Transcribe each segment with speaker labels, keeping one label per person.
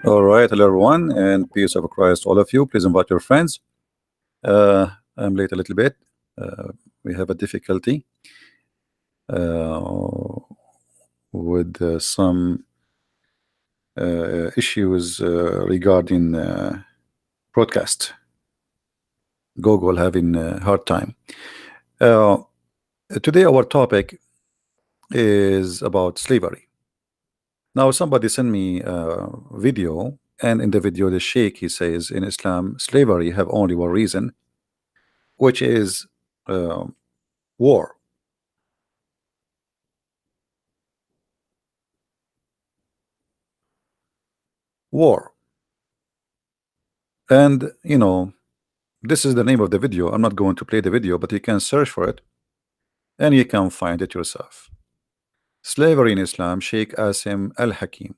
Speaker 1: All right, hello everyone, and peace of Christ, all of you. Please invite your friends. I'm late a little bit. We have a difficulty uh, with some issues regarding broadcast. Google having a hard time. Uh, Today, our topic is about slavery. Now, somebody sent me a video, and in the video, the Sheikh he says in Islam, slavery have only one reason, which is uh, war. War. And this is the name of the video. I'm not going to play the video, but you can search for it and you can find it yourself. Slavery in Islam, Sheikh Assim Al Hakeem.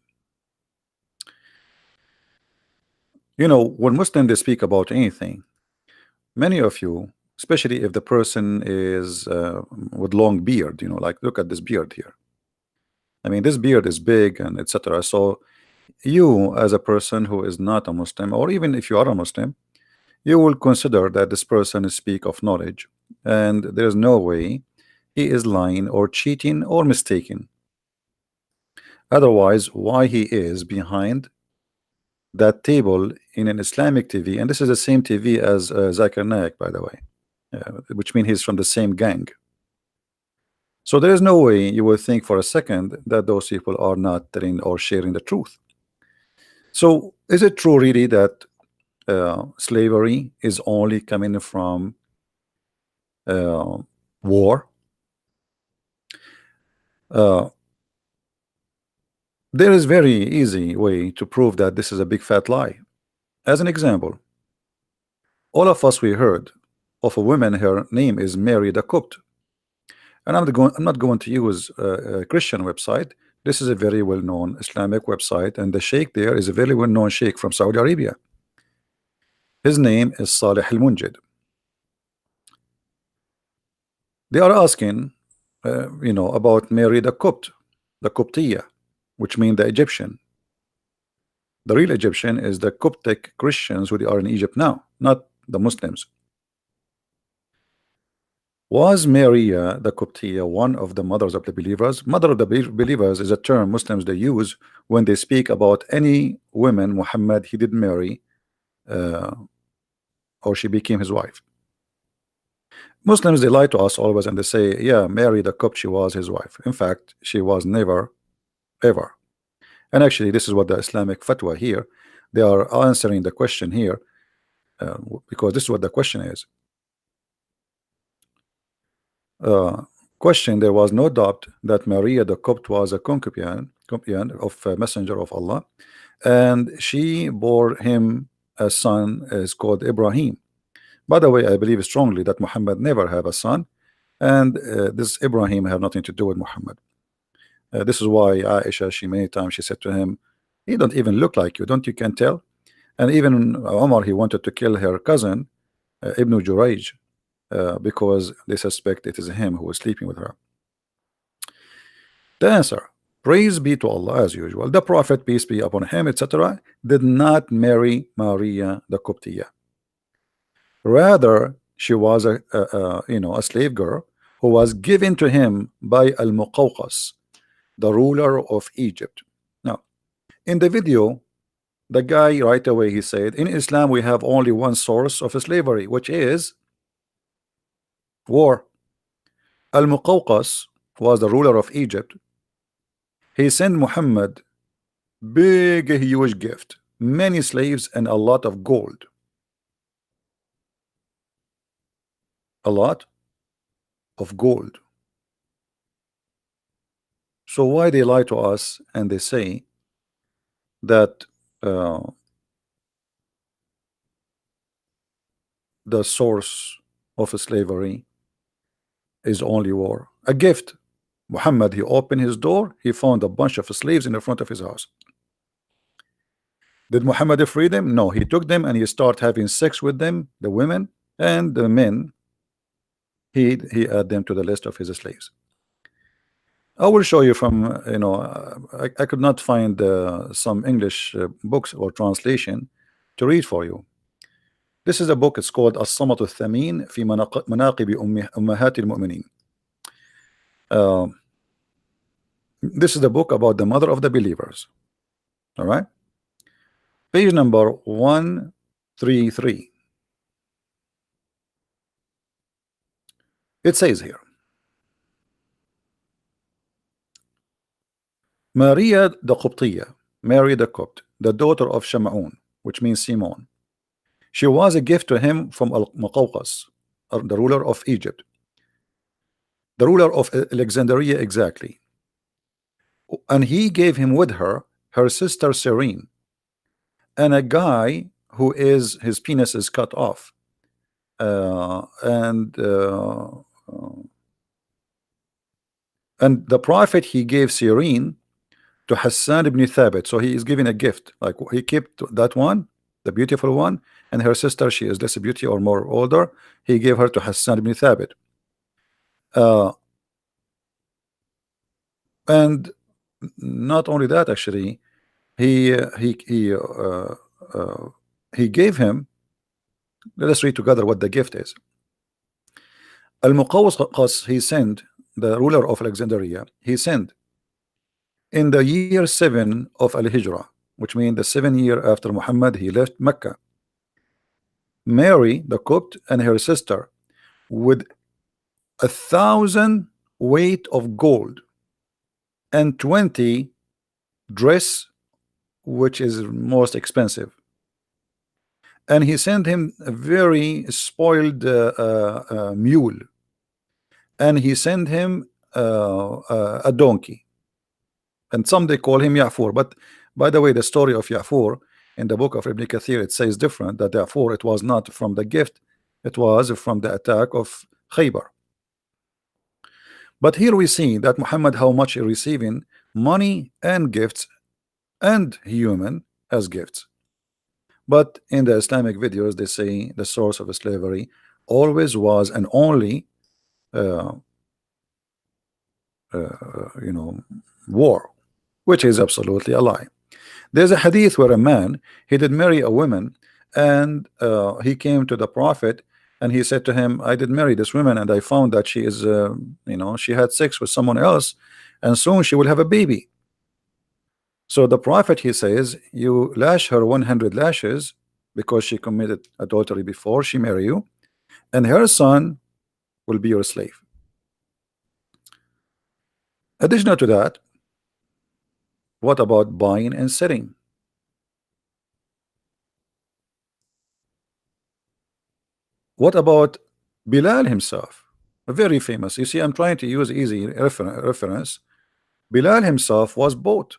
Speaker 1: When Muslims they speak about anything, many of you, especially if the person is with long beard, like look at this beard here. I mean, this beard is big and etc. So you, as a person who is not a Muslim, or even if you are a Muslim, you will consider that this person is speak of knowledge, and there's no way he is lying or cheating or mistaken. Otherwise, why he is behind that table in an Islamic TV? And this is the same TV as Zakir Naik, by the way, which means he's from the same gang. So there is no way you will think for a second that those people are not telling or sharing the truth. So is it true really that slavery is only coming from war? There is very easy way to prove that this is a big fat lie. As an example, all of us we heard of a woman, her name is Mary the Copt, and I'm not going to use a Christian website. This is a very well-known Islamic website, and the sheikh there is a very well-known sheikh from Saudi Arabia. His name is Saleh Al-Munjid. They are asking about Mary the Copt, the Coptia, which means the Egyptian. The real Egyptian is the Coptic Christians who are in Egypt now, not the Muslims. Was Maria the Coptia one of the mothers of the believers? Mother of the believers is a term Muslims they use when they speak about any women Muhammad he did marry or she became his wife. Muslims they lie to us always and they say, yeah, Mary the Copt, she was his wife. In fact, she was never ever. And actually this is what the Islamic fatwa here, they are answering the question here because this is what the question is. Question: there was no doubt that Maria the Copt was a concubine of a messenger of Allah, and she bore him a son is called Ibrahim. By the way, I believe strongly that Muhammad never have a son, and this Ibrahim have nothing to do with Muhammad. This is why Aisha, she many times she said to him, he don't even look like you, don't you can tell? And even Omar, he wanted to kill her cousin Ibn Jurayj because they suspect it is him who is sleeping with her. The answer: praise be to Allah, as usual. The Prophet, peace be upon him, etc., did not marry Maria the Coptia. Rather, she was a slave girl who was given to him by Al-Muqawqas, the ruler of Egypt. Now, in the video, the guy right away he said, in Islam we have only one source of slavery, which is war. Al-Muqawqas was the ruler of Egypt. He sent Muhammad big huge gift, many slaves and a lot of gold. A lot of gold. So why they lie to us and they say that the source of slavery is only war? A gift. Muhammad, he opened his door, he found a bunch of slaves in the front of his house. Did Muhammad free them? No, he took them and he started having sex with them, the women and the men. He added them to the list of his slaves. I will show you from I could not find some English books or translation to read for you. This is a book. It's called الصمت الثمين في مناقب أمهات المؤمنين. This is the book about the mother of the believers. All right, page number 133. It says here, Maria the Qibtiyya, Mary the Copt, the daughter of Shamma'un, which means Simon. She was a gift to him from Al-Muqawqas, the ruler of Egypt, the ruler of Alexandria exactly. And he gave him with her sister Serene, and a guy who is his penis is cut off, and the prophet, he gave Serene to Hassan ibn Thabit. So he is giving a gift, like he kept that one, the beautiful one, and her sister, she is less beauty or more older, he gave her to Hassan ibn Thabit. And not only that, actually, he gave him, let us read together what the gift is. Al-Muqawqas, he sent, the ruler of Alexandria, he sent in the year 7 of Al-Hijrah, which means the 7th year after Muhammad, he left Mecca, Mary the Copt and her sister with 1,000 weight of gold and 20 dress, which is most expensive. And he sent him a very spoiled mule, and he sent him a donkey, and some they call him Ya'fur. But by the way, the story of Ya'fur in the book of Ibn Kathir, it says different, that Ya'fur, it was not from the gift, it was from the attack of Khaybar. But here we see that Muhammad, how much he receiving money and gifts and human as gifts. But in the Islamic videos, they say the source of slavery always was and only war, which is absolutely a lie. There's a hadith where a man, he did marry a woman, and he came to the prophet and he said to him, I did marry this woman and I found that she is she had sex with someone else and soon she will have a baby. So the prophet, he says, you lash her 100 lashes because she committed adultery before she marry you, and her son will be your slave. Additional to that, what about buying and selling? What about Bilal himself? Very famous. You see, I'm trying to use easy reference. Bilal himself was bought.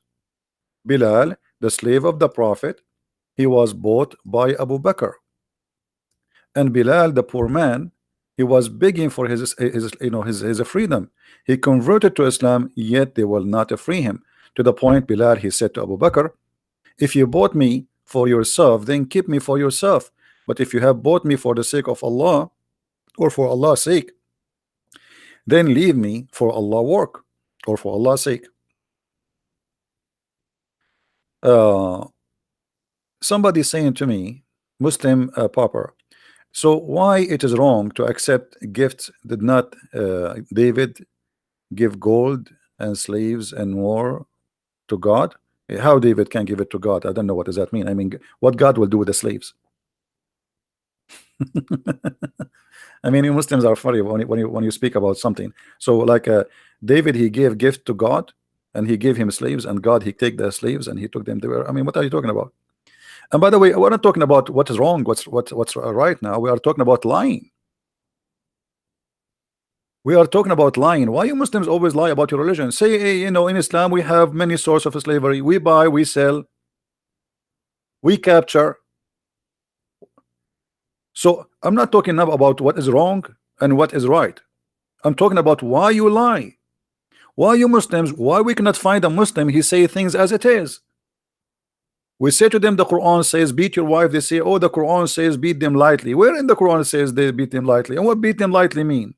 Speaker 1: Bilal, the slave of the Prophet, he was bought by Abu Bakr. And Bilal, the poor man, he was begging for his freedom. He converted to Islam, yet they will not free him. To the point, Bilal, he said to Abu Bakr, if you bought me for yourself, then keep me for yourself. But if you have bought me for the sake of Allah, or for Allah's sake, then leave me for Allah's work, or for Allah's sake. Somebody saying to me, Muslim pauper, so why it is wrong to accept gifts? Did not David give gold and slaves and more to God? How David can give it to God? I don't know, what does that mean? I mean, what God will do with the slaves? I mean, you Muslims are funny when you speak about something. So like David, he gave gift to God and he gave him slaves, and God, he take the slaves and he took them there. I mean, what are you talking about? And by the way, we're not talking about what is wrong, what's right now. We are talking about lying. We are talking about lying. Why you Muslims always lie about your religion? Say, hey, in Islam we have many sources of slavery. We buy, we sell, we capture. So I'm not talking now about what is wrong and what is right. I'm talking about why you lie. Why you Muslims, why we cannot find a Muslim, he say things as it is. We say to them, the Quran says beat your wife. They say, oh, the Quran says beat them lightly. Where in the Quran says they beat them lightly? And what beat them lightly mean?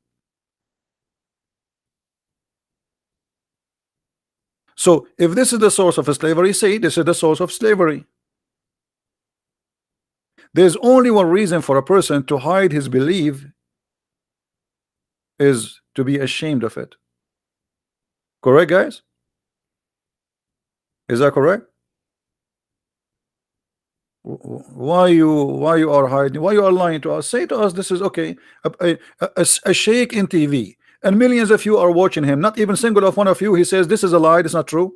Speaker 1: So if this is the source of slavery, say this is the source of slavery. There's only one reason for a person to hide his belief, is to be ashamed of it. Correct, guys? Is that correct? Why you are hiding? Why you are lying to us? Say to us, this is okay. A sheikh in TV, and millions of you are watching him. Not even single of one of you. He says this is a lie. It's not true.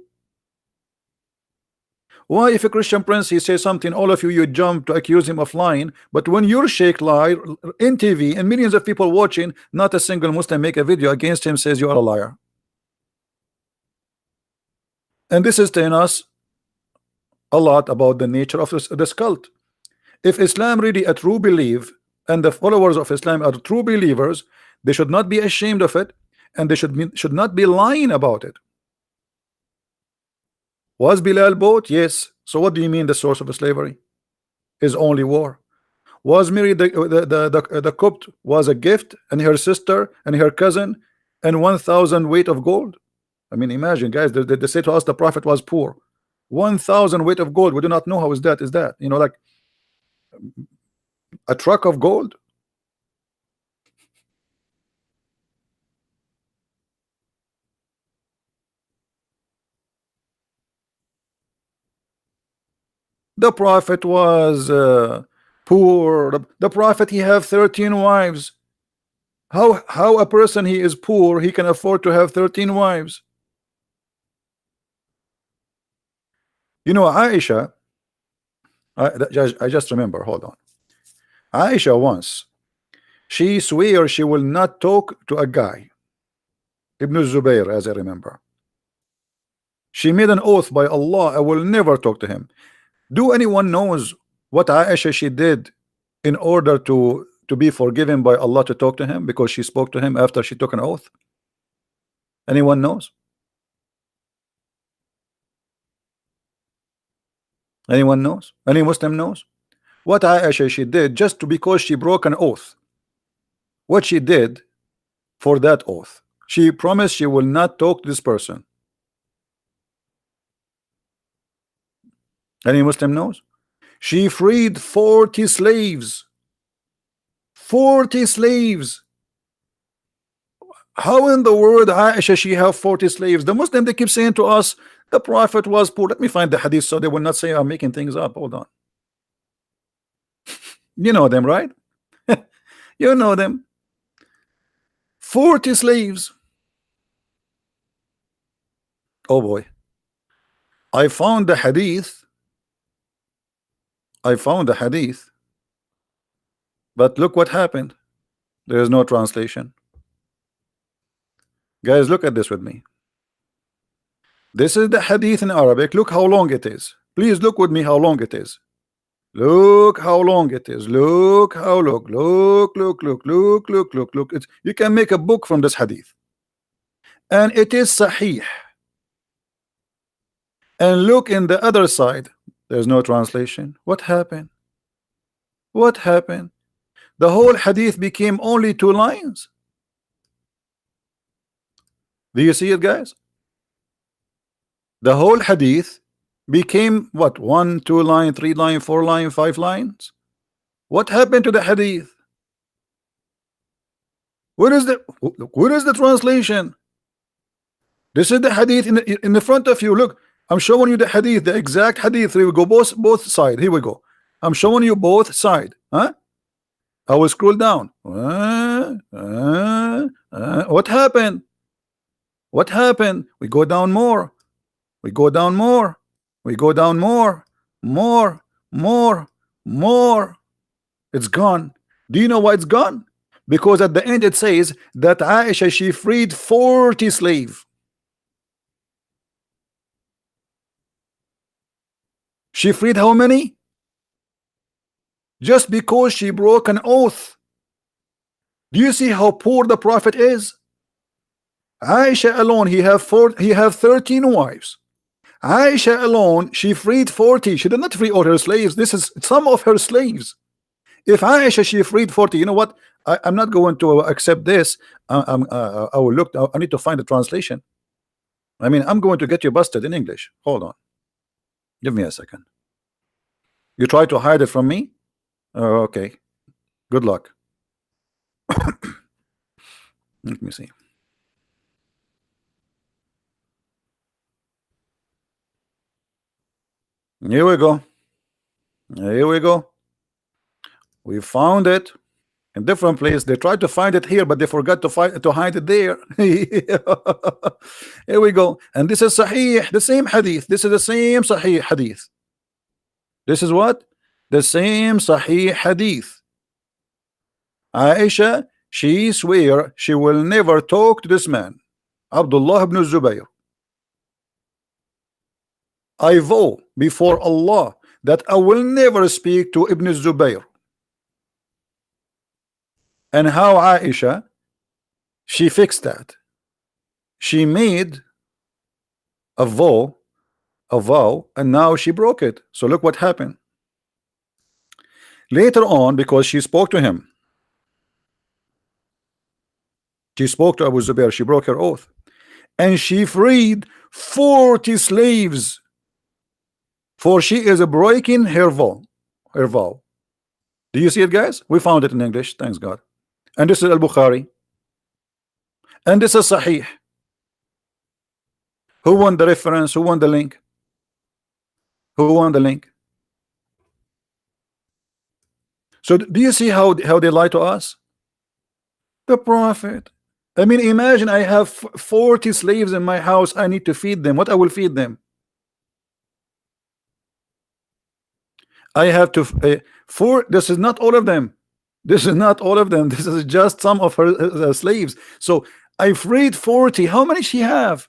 Speaker 1: Why, if a Christian prince he says something, all of you jump to accuse him of lying? But when your sheikh lie in TV and millions of people watching, not a single Muslim make a video against him, says you are a liar. And this is telling us a lot about the nature of this cult. If Islam really a true belief, and the followers of Islam are true believers, they should not be ashamed of it, and they should not be lying about it. Was Bilal bought? Yes. So what do you mean the source of slavery is only war? Was Mary the Copt was a gift, and her sister and her cousin and 1,000 weight of gold? I mean, imagine, guys, they say to us the prophet was poor. 1,000 weight of gold. We do not know how is that. Is that, you know, like a truck of gold? The prophet was poor. The prophet, he have 13 wives. How a person he is poor, he can afford to have 13 wives? You know, Aisha, I just remember, hold on. Aisha once, she swears she will not talk to a guy, Ibn Zubayr, as I remember. She made an oath by Allah, I will never talk to him. Do anyone knows what Aisha she did in order to be forgiven by Allah to talk to him, because she spoke to him after she took an oath? Anyone knows? Anyone knows? Any Muslim knows what Aisha she did just because she broke an oath? What she did for that oath? She promised she will not talk to this person. Any Muslim knows? She freed 40 slaves. 40 slaves. How in the world Aisha she have 40 slaves? The Muslim, they keep saying to us the prophet was poor. Let me find the hadith so they will not say I'm making things up. Hold on. You know them, right? You know them. 40 slaves. Oh boy. I found the hadith. But look what happened. There is no translation. Guys, look at this with me. This is the hadith in Arabic. Look how long it is. Please look with me how long it is. Look how long it is. Look how long. Look. It's, you can make a book from this hadith. And it is sahih. And look in the other side. There's no translation. What happened? What happened? The whole hadith became only 2 lines. Do you see it, guys? The whole hadith became what? 1, 2 line, 3 line, 4 line, 5 lines. What happened to the hadith? Where is the translation? This is the hadith in the front of you. Look, I'm showing you the hadith, the exact hadith. Here we go, both sides. Here we go. I'm showing you both sides. Huh? I will scroll down. What happened? What happened? We go down more. We go down more. We go down more. More. It's gone. Do you know why it's gone? Because at the end it says that Aisha she freed 40 slaves. She freed how many? Just because she broke an oath. Do you see how poor the prophet is? Aisha alone, he have 13 wives. Aisha alone, she freed 40. She did not free all her slaves. This is some of her slaves. If Aisha she freed 40, you know what? I'm not going to accept this. I will look. I need to find the translation. I mean, I'm going to get you busted in English. Hold on. Give me a second. You try to hide it from me? Okay. Good luck. Let me see. Here we go. Here we go. We found it in different place. They tried to find it here, but they forgot to hide it there. Here we go. And this is Sahih, the same hadith. This is the same Sahih hadith. This is what? The same Sahih hadith. Aisha, she swear she will never talk to this man, Abdullah ibn Zubayr. I vow before Allah that I will never speak to Ibn Zubayr. And how Aisha, she fixed that. She made a vow, and now she broke it. So look what happened. Later on, because she spoke to him, she spoke to Abu Zubair, she broke her oath, and she freed 40 slaves, for she is breaking her vow. Do you see it, guys? We found it in English, thanks God. And this is Al-Bukhari, and this is Sahih. Who won the reference? Who won the link? Who won the link? So do you see how they lie to us? The Prophet. I mean, imagine I have 40 slaves in my house. I need to feed them. What I will feed them? I have to this is not all of them. This is not all of them. This is just some of her slaves. So I freed 40. How many she have?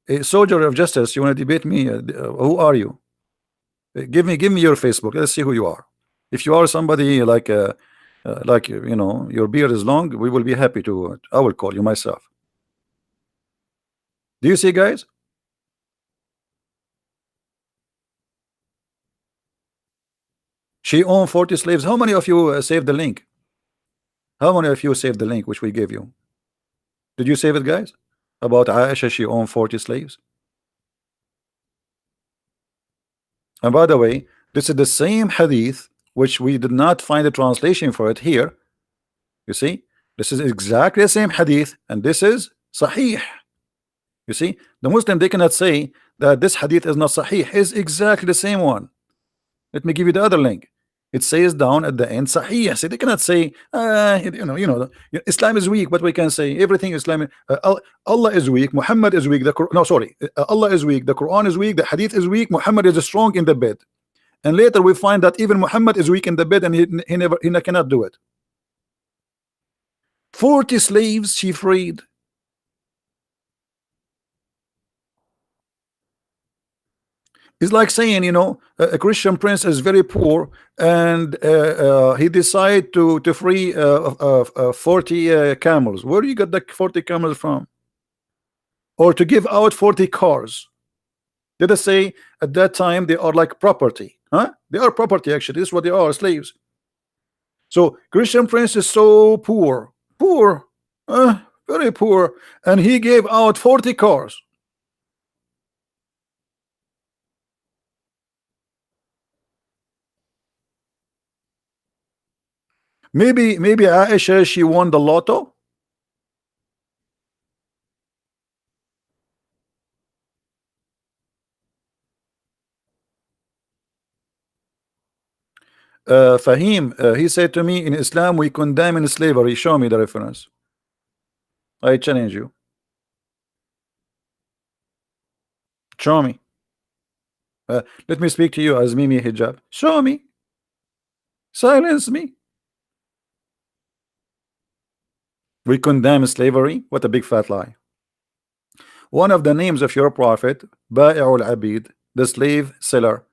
Speaker 1: A soldier of justice, you want to debate me? Who are you? Give me your Facebook. Let's see who you are. If you are somebody like you know, your beard is long, we will be happy to. I will call you myself. Do you see, guys? She owned 40 slaves. How many of you saved the link? How many of you saved the link which we gave you? Did you save it, guys? About Aisha, she owned 40 slaves. And by the way, this is the same hadith which we did not find a translation for it here. You see, this is exactly the same hadith, and this is Sahih. You see, the Muslim, they cannot say that this hadith is not Sahih. It's exactly the same one. Let me give you the other link. It says down at the end Sahih. So they cannot say Islam is weak, but we can say everything Islam. Allah is weak, Muhammad is weak, Allah is weak, the Quran is weak, the hadith is weak, Muhammad is strong in the bed. And later we find that even Muhammad is weak in the bed, and he cannot do it. 40 slaves she freed. It's like saying, you know, a Christian prince is very poor, and he decided to free 40 camels. Where do you get the 40 camels from? Or to give out 40 cars. Did I say at that time they are like property? Huh? They are property, actually. This is what they are, slaves. So Christian prince is so poor, very poor, and he gave out 40 cars. Maybe Aisha, she won the lotto. Fahim, he said to me, in Islam we condemn slavery. Show me the reference. I challenge you. Show me. Let me speak to you as Mimi Hijab. Show me. Silence me. We condemn slavery. What a big fat lie. One of the names of your prophet, Ba'i'ul Abid, the slave seller.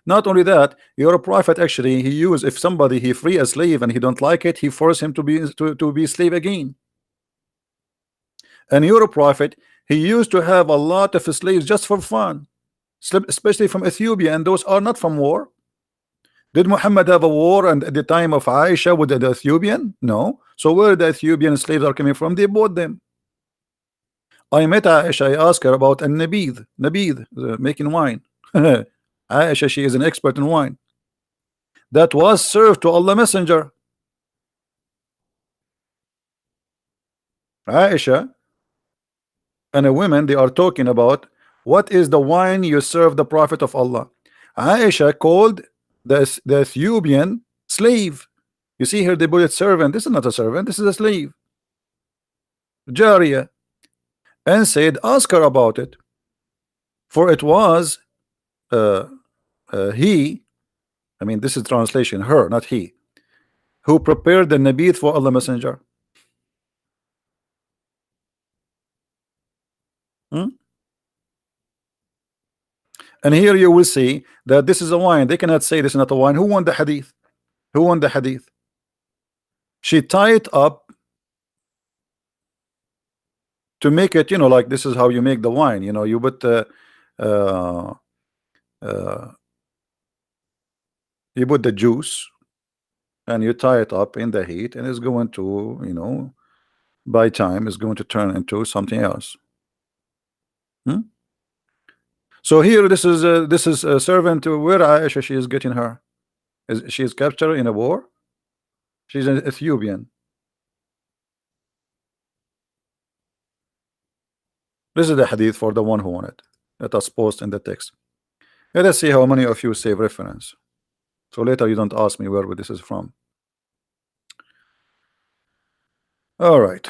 Speaker 1: Not only that, your prophet actually, he used, if somebody he free a slave and he don't like it, he force him to be slave again. And your prophet, he used to have a lot of slaves just for fun, especially from Ethiopia, and those are not from war. Did Muhammad have a war and at the time of Aisha with the Ethiopian? No. So where the Ethiopian slaves are coming from? They bought them. I met Aisha. I asked her about a nabid, making wine. Aisha, she is an expert in wine. That was served to Allah Messenger. Aisha and a woman, they are talking about what is the wine you serve the Prophet of Allah. Aisha called the Ethiopian slave. You see here they put it servant. This is not a servant, this is a slave. Jariya. And said, ask her about it. For it was he, I mean this is translation, her, not he, who prepared the nabith for Allah Messenger. And here you will see that this is a wine. They cannot say this is not a wine. Who won the hadith? Who won the hadith? She tied up to make it, you know, like this is how you make the wine. You know, you put you put the juice and you tie it up in the heat, and it's going to, you know, by time it's going to turn into something else. So here this is a servant to where Aisha, she is getting her. She is captured in a war. She's an Ethiopian. This is the hadith for the one who won it. Let us post in the text. Let us see how many of you save reference. So later you don't ask me where this is from. All right.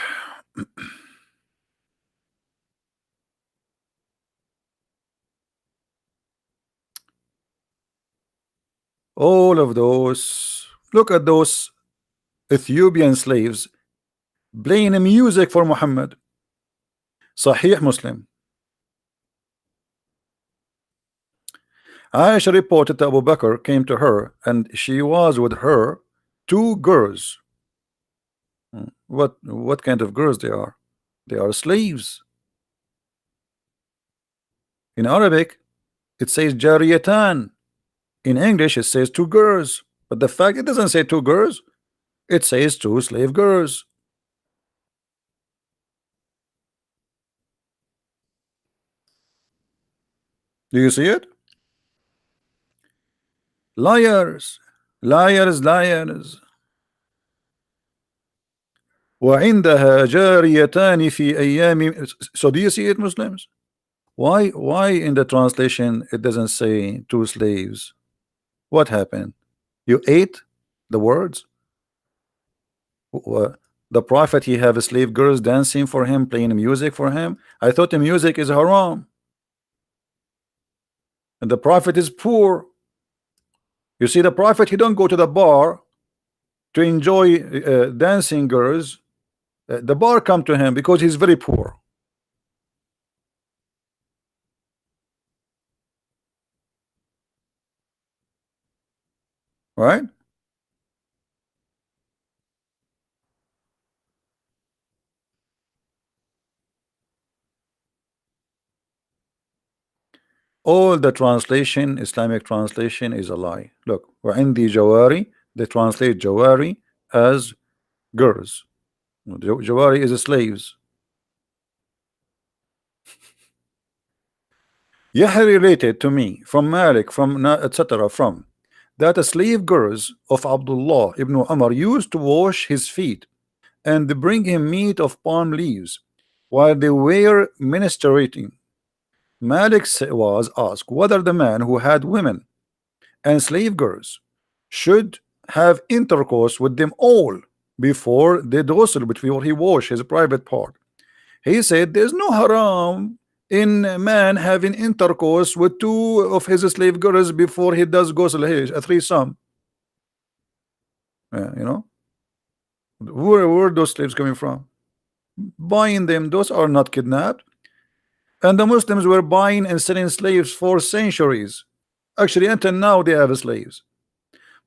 Speaker 1: All of those, look at those Ethiopian slaves playing music for Muhammad. Sahih Muslim. Aisha reported that Abu Bakr came to her and she was with her two girls. What kind of girls they are? They are slaves. In Arabic it says jariyatan. In English it says two girls, but the fact it doesn't say two girls, it says two slave girls. Do you see it? Liars, liars, liars. وعندها جاريتان في أيام. So do you see it, Muslims? Why in the translation it doesn't say two slaves? What happened? You ate the words? The Prophet, he have slave girls dancing for him, playing music for him. I thought the music is haram. And the Prophet is poor. You see, the Prophet, he don't go to the bar to enjoy dancing girls. The bar come to him because he's very poor. Right? All the translation, Islamic translation, is a lie. Look, وعندي جواري, they translate jawari as girls. Jawari is slaves. Yahya related to me from Malik, from etc. from that slave girls of Abdullah ibn Umar used to wash his feet and bring him meat of palm leaves while they were ministrating. Malik was asked whether the man who had women and slave girls should have intercourse with them all before the ghusl, before he wash his private part. He said there's no haram in a man having intercourse with two of his slave girls before he does ghusl, a threesome. You know, where are those slaves coming from? Buying them, those are not kidnapped. And the Muslims were buying and selling slaves for centuries. Actually, until now they have slaves.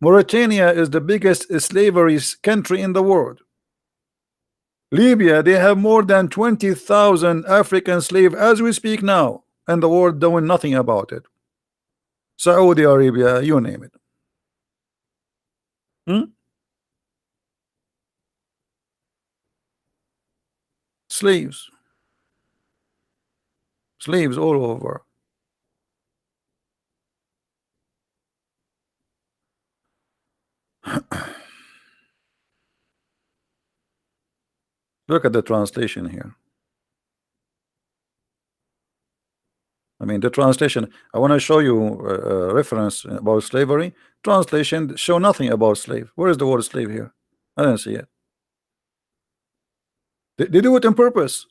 Speaker 1: Mauritania is the biggest slavery country in the world. Libya, they have more than 20,000 African slaves as we speak now, and the world doing nothing about it. Saudi Arabia, you name it. Hmm? Slaves, slaves all over. Look at the translation here. I mean, the translation. I want to show you a reference about slavery. Translation show nothing about slave. Where is the word slave here? I don't see it. They do it on purpose.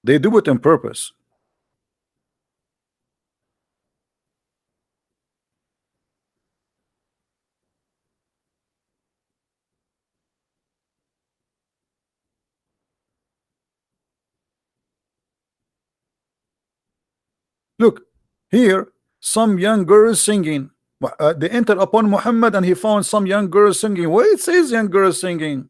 Speaker 1: They do it on purpose. Look here, some young girls singing. They entered upon Muhammad and he found some young girls singing. Where it says young girls singing?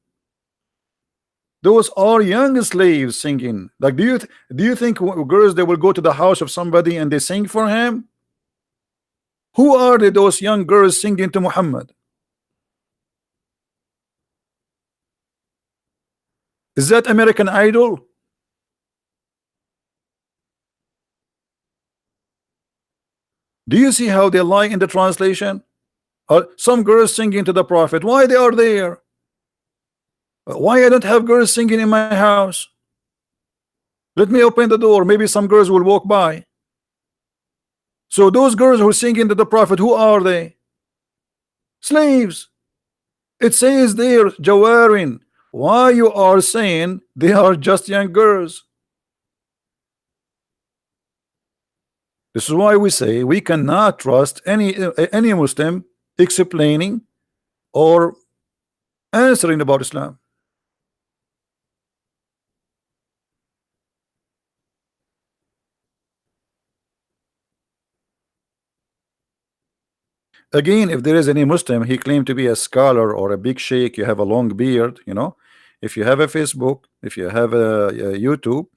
Speaker 1: Those are young slaves singing. Like, do you think girls they will go to the house of somebody and they sing for him? Who are they, those young girls singing to Muhammad? Is that American Idol? Do you see how they lie in the translation? Some girls singing to the Prophet. Why they are there? Why I don't have girls singing in my house? Let me open the door. Maybe some girls will walk by. So those girls who are singing to the Prophet, who are they? Slaves. It says there, Jawarin. Why you are saying they are just young girls? This is why we say we cannot trust any Muslim explaining or answering about Islam. Again, if there is any Muslim, he claimed to be a scholar or a big sheikh, you have a long beard, you know. If you have a Facebook, if you have a YouTube,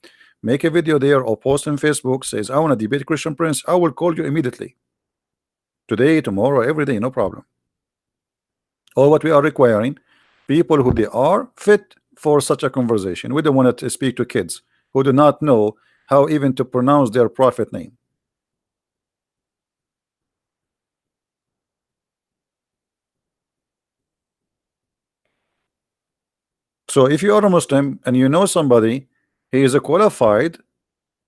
Speaker 1: make a video there or post on Facebook, says, I want to debate Christian Prince, I will call you immediately. Today, tomorrow, every day, no problem. All what we are requiring, people who they are fit for such a conversation. We don't want to speak to kids who do not know how even to pronounce their prophet name. So if you are a Muslim and you know somebody, he is a qualified,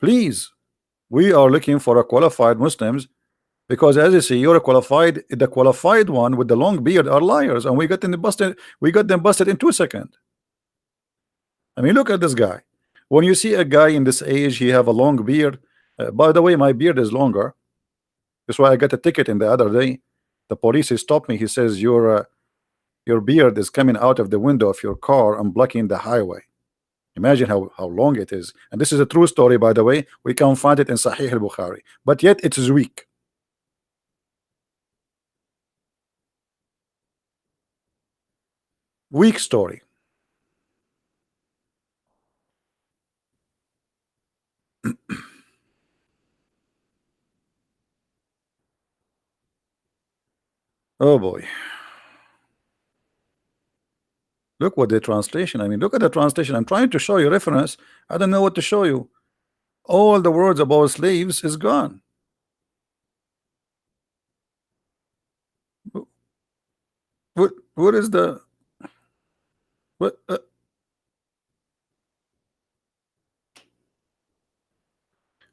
Speaker 1: please, we are looking for a qualified Muslims, because as you see, you're a qualified, the qualified one with the long beard are liars, and we got them busted in 2 seconds. I mean, look at this guy. When you see a guy in this age, he have a long beard. By the way, my beard is longer. That's why I got a ticket in the other day. The police he stopped me. He says your beard is coming out of the window of your car and blocking the highway. Imagine how long it is. And this is a true story, by the way. We can find it in Sahih al-Bukhari, but yet it is weak. Weak story. Oh boy. Look what the translation. I mean, look at the translation. I'm trying to show you reference. I don't know what to show you. All the words about slaves is gone. What is the what?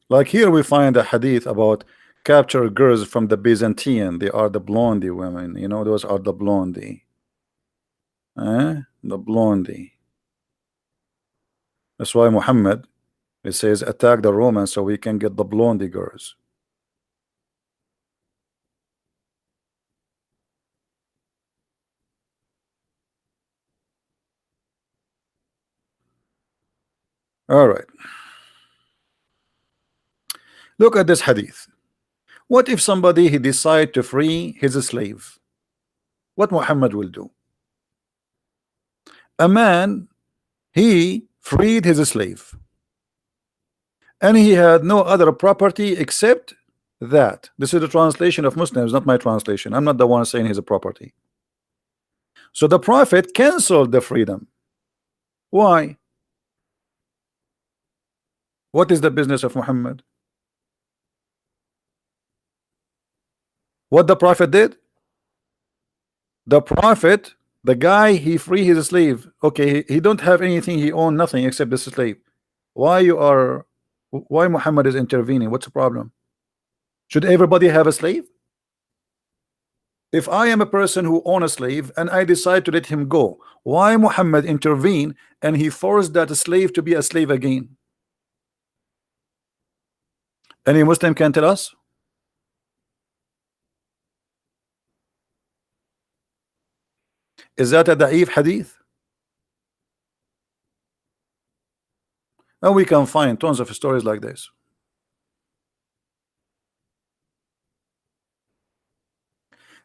Speaker 1: Like here we find a hadith about captured girls from the Byzantine. They are the blondie women. You know, those are the blondie. The blondie. That's why Muhammad, it says, attack the Romans so we can get the blondie girls. All right. Look at this hadith. What if somebody he decide to free his slave? What Muhammad will do? A man, he freed his slave, and he had no other property except that. This is the translation of Muslims, not my translation. I'm not the one saying he's a property. So the Prophet canceled the freedom. Why? What is the business of Muhammad? What the Prophet did? The Prophet, the guy, he free his slave. Okay, he don't have anything, he own nothing except the slave. Why Muhammad is intervening? What's the problem? Should everybody have a slave? If I am a person who own a slave and I decide to let him go, why Muhammad intervene and he forced that slave to be a slave again? Any Muslim can tell us? Is that a da'if hadith? And we can find tons of stories like this.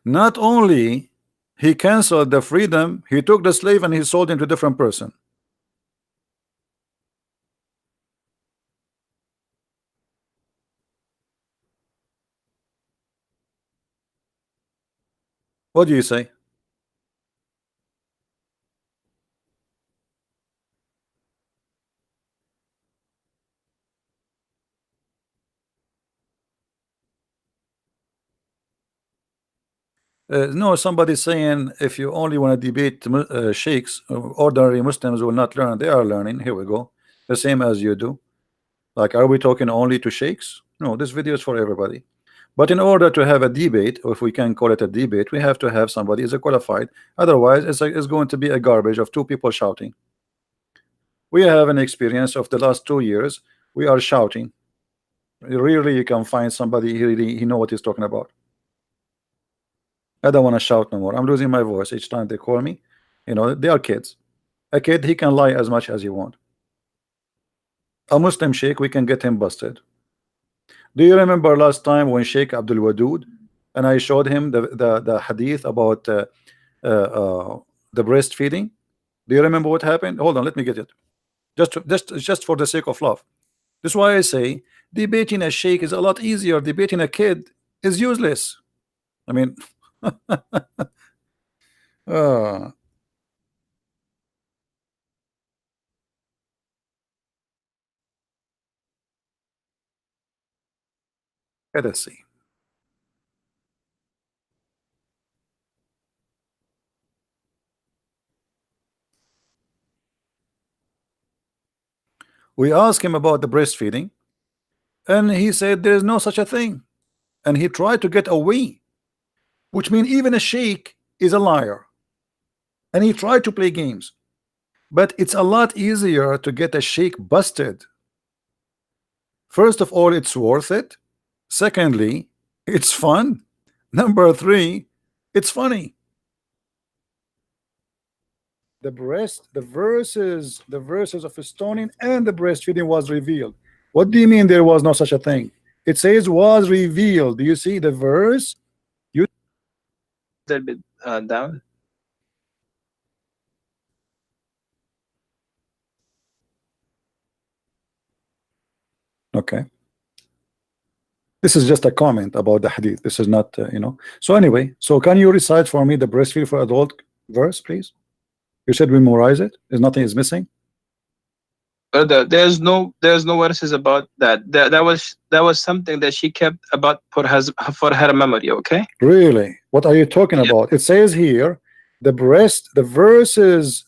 Speaker 1: Not only he canceled the freedom, he took the slave and he sold him to a different person. What do you say? No, somebody's saying if you only want to debate sheikhs, ordinary Muslims will not learn. They are learning. Here we go. The same as you do. Like, are we talking only to sheikhs? No, this video is for everybody. But in order to have a debate, or if we can call it a debate, we have to have somebody is a qualified. Otherwise, it's going to be a garbage of two people shouting. We have an experience of the last 2 years. We are shouting. Rarely you can find somebody he know what he's talking about. I don't want to shout no more. I'm losing my voice each time they call me. You know, they are kids. A kid, he can lie as much as he want. A Muslim sheikh, we can get him busted. Do you remember last time when Sheikh Abdul Wadud and I showed him the hadith about the breastfeeding? Do you remember what happened? Hold on, let me get it. Just for the sake of love. That's why I say debating a sheikh is a lot easier. Debating a kid is useless. I mean, let us see. We asked him about the breastfeeding, and he said there is no such a thing, and he tried to get away, which means even a sheikh is a liar, and he tried to play games. But it's a lot easier to get a sheikh busted. First of all, it's worth it. Secondly, it's fun. Number three, it's funny. The verses of stoning and the breastfeeding was revealed. What do you mean there was no such a thing? It says was revealed. Do you see the verse? You
Speaker 2: a little bit down.
Speaker 1: okay. This is just a comment about the hadith. This is not, you know. So anyway, so can you recite for me the breastfeed for adult verse, please? You said we memorize it. There's nothing is missing.
Speaker 2: There's no verses about that. That was something that she kept about for her memory. Okay.
Speaker 1: Really? What are you talking about? It says here, the verses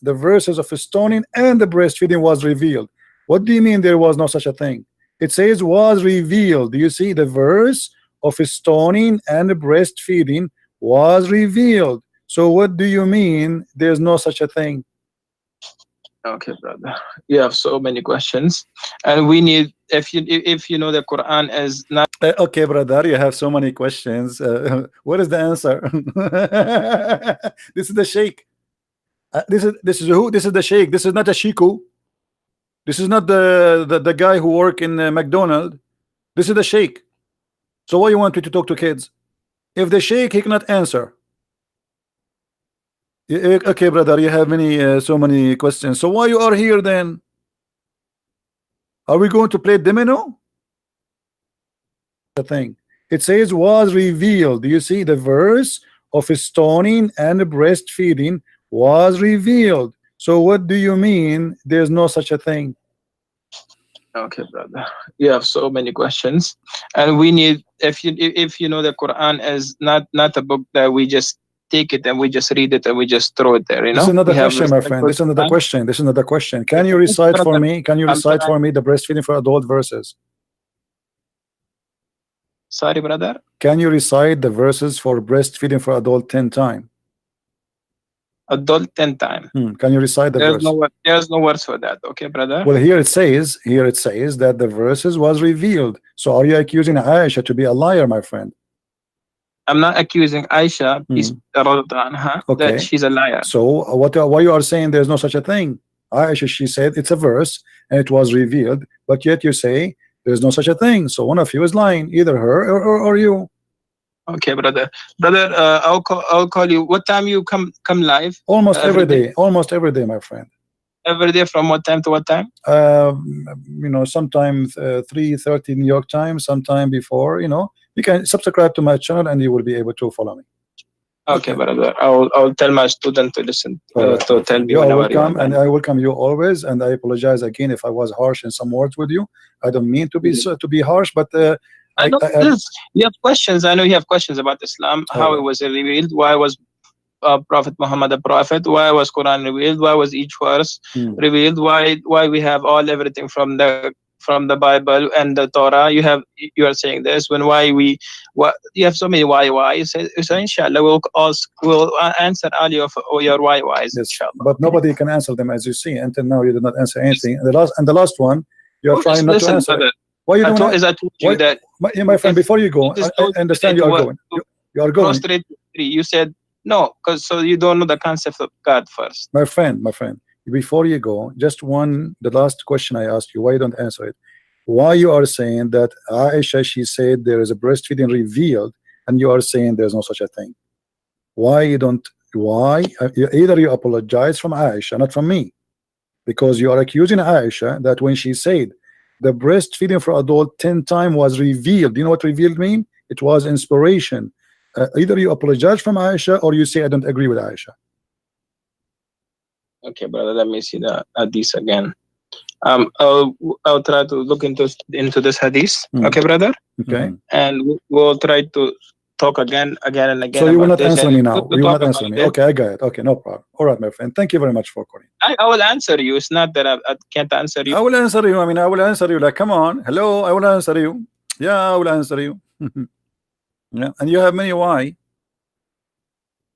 Speaker 1: of stoning and the breastfeeding was revealed. What do you mean there was no such a thing? It says was revealed. Do you see the verse of stoning and breastfeeding was revealed? So what do you mean there's no such a thing?
Speaker 2: Okay, brother. You have so many questions, and we need if you know the Quran is not.
Speaker 1: Okay, brother, you have so many questions. What is the answer? This is the sheikh. This is who? This is the sheikh. This is not a shiku. This is not the guy who work in McDonald's. This is the sheikh. So why you want me to talk to kids? If the sheikh he cannot answer. Okay, brother, you have so many questions. So why you are here then? Are we going to play domino? The thing. It says was revealed. Do you see the verse of stoning and breastfeeding was revealed? So what do you mean there's no such a thing?
Speaker 2: Okay, brother. You have so many questions, and we need, if you know the Quran is not a book that we just take it and we just read it and we just throw it there.
Speaker 1: This is
Speaker 2: We
Speaker 1: another
Speaker 2: have
Speaker 1: question, my friend.
Speaker 2: respect
Speaker 1: This is another
Speaker 2: Quran.
Speaker 1: question. This is another question. Can you recite for
Speaker 2: Brother,
Speaker 1: me? Can you
Speaker 2: I'm
Speaker 1: recite
Speaker 2: trying.
Speaker 1: for me the breastfeeding for adult verses?
Speaker 2: Sorry, brother.
Speaker 1: Can you recite the verses for breastfeeding for adult 10 times?
Speaker 2: Adult 10 times.
Speaker 1: Can you recite the verse?
Speaker 2: There's no words for that. Okay, brother.
Speaker 1: Well, here it says that the verses was revealed. So are you accusing Aisha to be a liar, my friend?
Speaker 2: I'm not accusing Aisha, peace anha, that
Speaker 1: Okay.
Speaker 2: she's a liar.
Speaker 1: So why you are saying there's no such a thing? Aisha, she said it's a verse and it was revealed, but yet you say there's no such a thing. So one of you is lying, either her or you.
Speaker 2: Okay, brother. Brother, I'll call you. What time you come live?
Speaker 1: Almost every day. Almost every day, my friend.
Speaker 2: Every day from what time to what time?
Speaker 1: You know, sometimes 3:30 New York time, sometime before. You know, you can subscribe to my channel and you will be able to follow me.
Speaker 2: Okay, brother. I'll tell my student to listen
Speaker 1: right,
Speaker 2: to tell me
Speaker 1: you are
Speaker 2: whenever you
Speaker 1: welcome,
Speaker 2: want.
Speaker 1: and I welcome you always. And I apologize again if I was harsh in some words with you. I don't mean to be harsh, but
Speaker 2: I know you have questions. I know you have questions about Islam, how it was revealed, why was Prophet Muhammad a prophet, why was Quran revealed, why was each verse revealed, why we have everything from the Bible and the Torah. You are saying this when you have so many why. So inshallah we'll answer all your whys.
Speaker 1: Yes, but nobody can answer them, as you see. Until now you did not answer anything. And the last one you are trying not to answer.
Speaker 2: Brother,
Speaker 1: why you don't
Speaker 2: I told you that
Speaker 1: my friend, before you go, I understand you are going. You are going.
Speaker 2: You said no, because so you don't know the concept of God first.
Speaker 1: My friend, before you go, just the last question I asked you, why you don't answer it? Why you are saying that Aisha, she said there is a breastfeeding revealed, and you are saying there's no such a thing? Why you don't? Why either you apologize from Aisha, not from me, because you are accusing Aisha that when she said the breastfeeding for adult 10 times was revealed. You know what revealed mean? It was inspiration. Either you apologize from Aisha or you say I don't agree with Aisha.
Speaker 2: Okay, brother, let me see the hadith again. I'll try to look into this hadith. Okay, brother.
Speaker 1: Okay.
Speaker 2: And we'll try to talk again and again.
Speaker 1: So you will not answer me now. You will not answer me. Okay, I got it. Okay, no problem. All right, my friend. Thank you very much for calling.
Speaker 2: I will answer you. It's not that I can't answer you.
Speaker 1: I will answer you. I mean, I will answer you. Like, come on. Hello, I will answer you. Yeah, I will answer you. Yeah, and you have many why.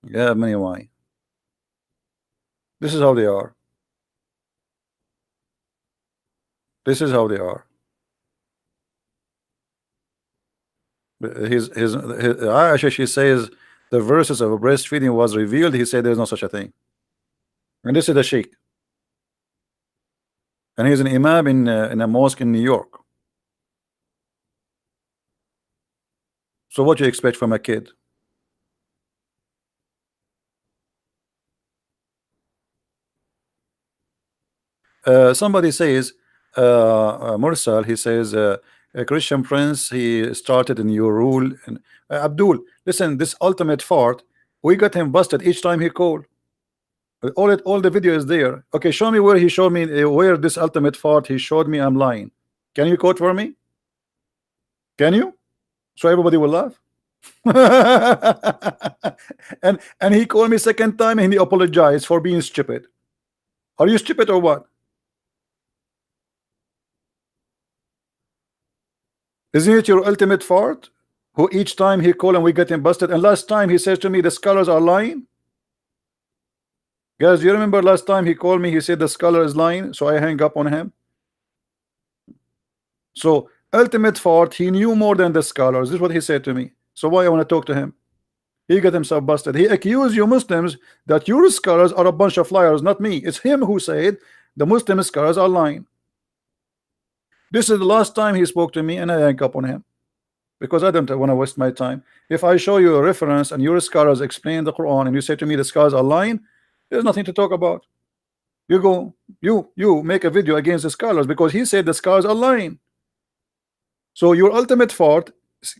Speaker 1: You have many why. This is how they are. This is how they are. Aisha, she says the verses of breastfeeding was revealed. He said there's no such a thing. And this is the Sheikh. And he's an imam in a mosque in New York. So what do you expect from a kid? Somebody says, Mursal, he says, a Christian prince, he started a new rule. And, Abdul, listen, this ultimate fart, we got him busted each time he called. All the video is there. Okay, show me where he showed me where this ultimate fart he showed me I'm lying. Can you quote for me? Can you? So everybody will laugh. and he called me second time and he apologized for being stupid. Are you stupid or what? Isn't it your ultimate fart? Who each time he called and we get him busted, and last time he says to me the scholars are lying. Guys, you remember last time he called me, he said the scholar is lying, so I hang up on him. So ultimate fart, he knew more than the scholars. This is what he said to me. So why I want to talk to him? He got himself busted. He accused you Muslims that your scholars are a bunch of liars, not me. It's him who said the Muslim scholars are lying. This is the last time he spoke to me, and I hang up on him because I don't want to waste my time. If I show you a reference and your scholars explain the Quran and you say to me the scholars are lying, there's nothing to talk about. You go, you make a video against the scholars because he said the scholars are lying. So your ultimate fart,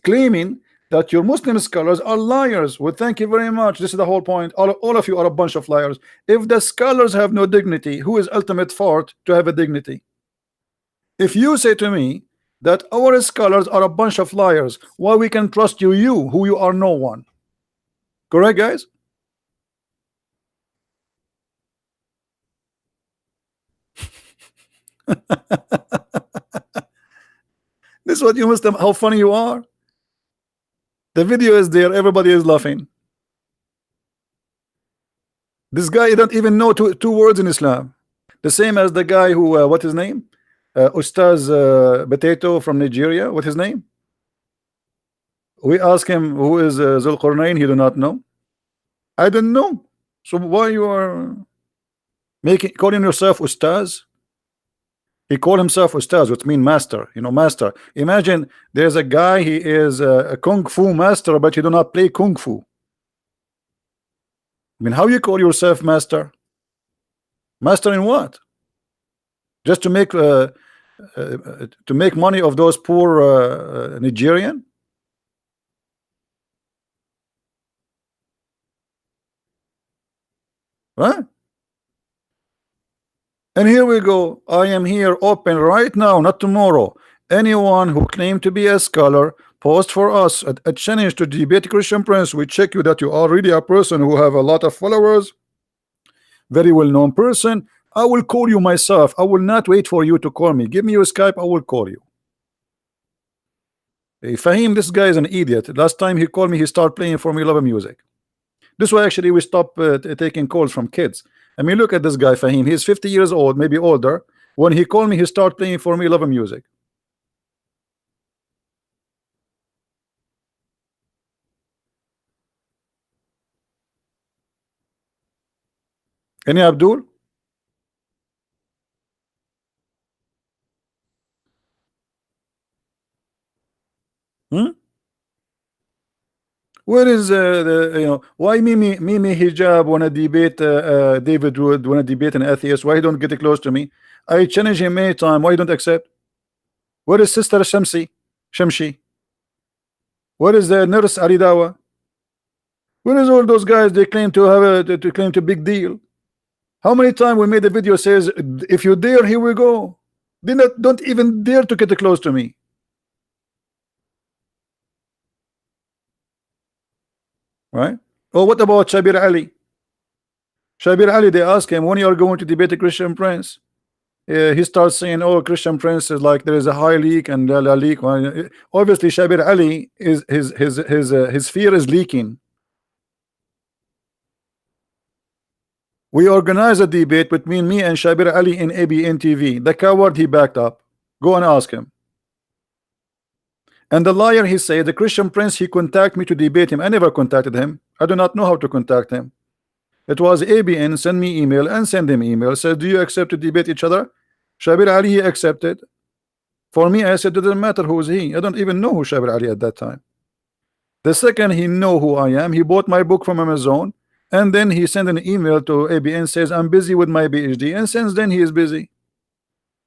Speaker 1: claiming that your Muslim scholars are liars. Well, thank you very much. This is the whole point. All of you are a bunch of liars. If the scholars have no dignity, who is ultimate fault to have a dignity? If you say to me that our scholars are a bunch of liars, why we can trust you, who you are no one? Correct, guys? This is what you must. How funny you are. The video is there. Everybody is laughing. This guy don't even know two words in Islam. The same as the guy who, what his name? Ustaz Potato from Nigeria. What his name? We ask him who is Zulqarnain. He do not know. I don't know. So why you are making calling yourself Ustaz? He called himself Ustaz, which means master. You know, master. Imagine there's a guy. He is a kung fu master, but he do not play kung fu. I mean, how you call yourself master? Master in what? Just to make money of those poor Nigerian? Huh? And here we go. I am here open right now, not tomorrow. Anyone who claimed to be a scholar, post for us a challenge to debate Christian Prince. We check you that you are really a person who have a lot of followers, very well-known person. I will call you myself. I will not wait for you to call me. Give me your Skype. I will call you. Hey, Fahim, this guy is an idiot. Last time he called me, he started playing Formula music. This way, actually, we stop taking calls from kids. I mean, look at this guy, Fahim. He's 50 years old, maybe older. When he called me, he started playing Formula music. Any Abdul? Hmm? Where is why Mimi Hijab wanna debate David Wood, wanna debate an atheist? Why he don't get close to me? I challenge him many times. Why he don't accept? Where is Sister Shamshi? Where is the nurse Aridawa? Where is all those guys they claim to have to claim to big deal? How many times we made a video says if you dare, here we go. They don't even dare to get close to me. Right? Oh, what about Shabir Ali? Shabir Ali, they ask him when you are going to debate a Christian Prince. He starts saying, "Oh, Christian Prince is like there is a high leak and la leak." Obviously, Shabir Ali is his fear is leaking. We organized a debate between me and Shabir Ali in ABN TV. The coward, he backed up. Go and ask him. And the liar, he said, the Christian Prince, he contacted me to debate him. I never contacted him. I do not know how to contact him. It was ABN send me email and send him email. Said, do you accept to debate each other? Shabir Ali, he accepted. For me, I said, it doesn't matter who is he. I don't even know who Shabir Ali at that time. The second he know who I am, he bought my book from Amazon. And then he sent an email to ABN, says, I'm busy with my PhD. And since then, he is busy.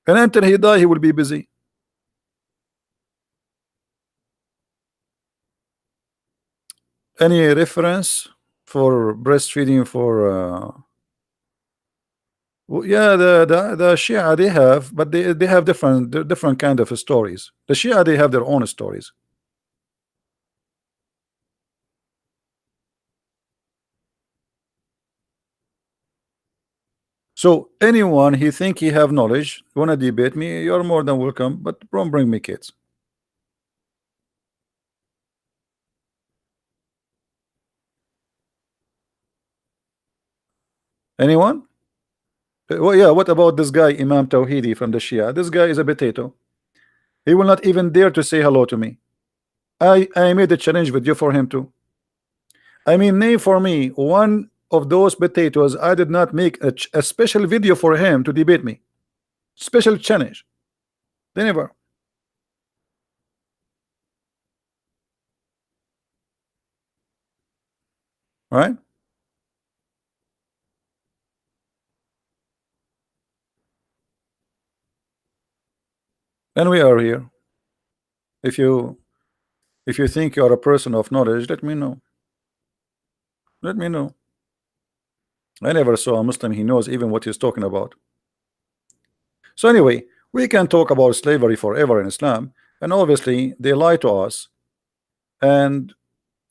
Speaker 1: And until he die, he will be busy. Any reference for breastfeeding for yeah, the Shia they have, but they have different kind of stories. The Shia they have their own stories. So anyone he think he have knowledge wanna debate me, you're more than welcome, but don't bring me kids. Anyone? Well, yeah, what about this guy Imam Tawhidi from the Shia? This guy is a potato. He will not even dare to say hello to me. I made a challenge video for him too. I mean, name for me one of those potatoes. I did not make a special video for him to debate me. Special challenge. They never. Right? And we are here. If you If you think you are a person of knowledge, let me know. Let me know. I never saw a Muslim he knows even what he's talking about. So anyway, we can talk about slavery forever in Islam, and obviously they lie to us, and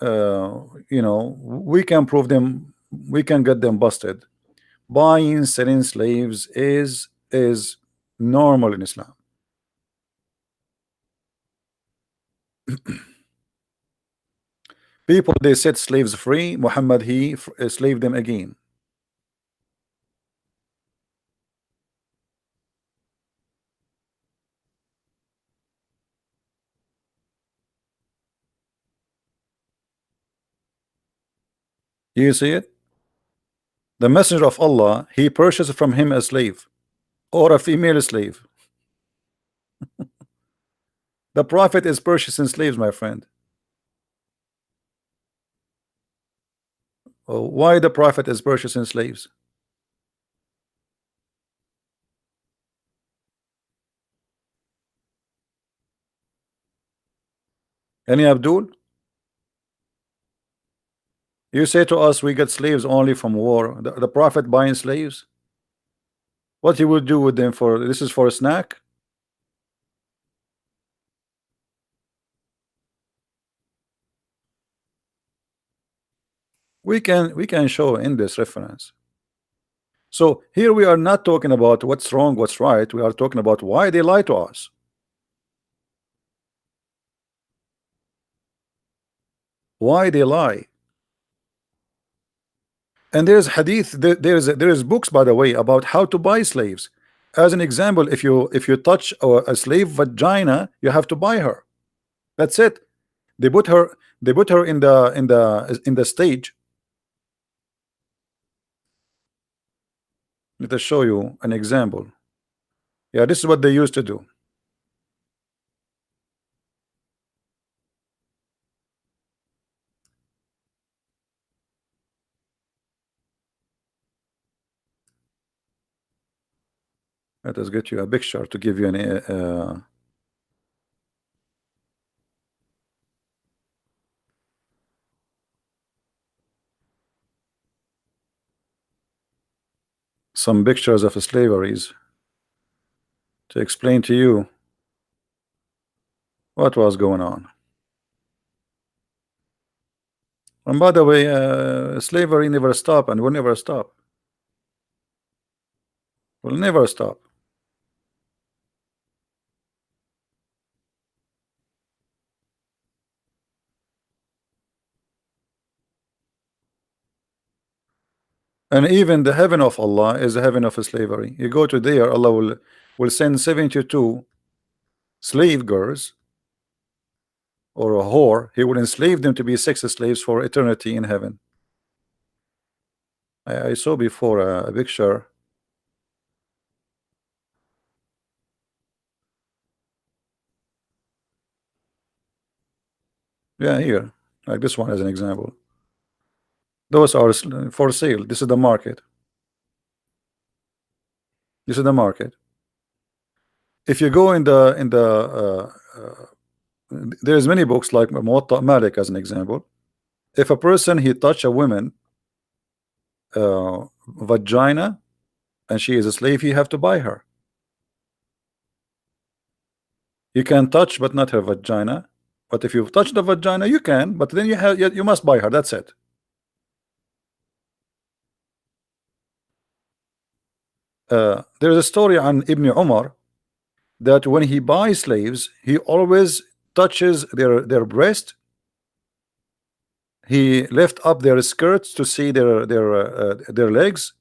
Speaker 1: you know, we can prove them, we can get them busted. Buying, selling slaves is normal in Islam. People they set slaves free. Muhammad he enslaved them again. You see it? The messenger of Allah, he purchased from him a slave or a female slave. The prophet is purchasing slaves, my friend. Why the prophet is purchasing slaves? Any Abdul? You say to us we get slaves only from war. The prophet buying slaves? What he would do with them for? This is for a snack? We can show in this reference. So here we are not talking about what's wrong, what's right. We are talking about why they lie to us. Why they lie. And there's hadith, there is books, by the way, about how to buy slaves. As an example, if you touch a slave vagina, you have to buy her. That's it. They put her in the stage. Let us show you an example. Yeah, this is what they used to do. Let us get you a picture to give you an some pictures of slaveries to explain to you what was going on. And by the way, slavery never stop and will never stop. Will never stop. And even the heaven of Allah is the heaven of slavery. You go to there, Allah will send 72 slave girls or a whore. He will enslave them to be sex slaves for eternity in heaven. I saw before a picture. Yeah, here, like this one as an example. Those are for sale. This is the market. This is the market. If you go there's many books like Muwatta Malik as an example. If a person he touch a woman vagina and she is a slave, you have to buy her. You can touch but not her vagina. But if you touch the vagina, you can. But then you must buy her. That's it. There's a story on Ibn Umar that when he buys slaves, he always touches their breast. He lift up their skirts to see their legs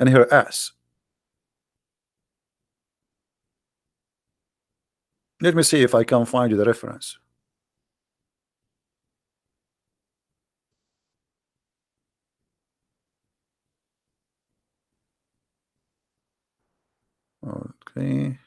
Speaker 1: and her ass. Let me see if I can find you the reference. Okay.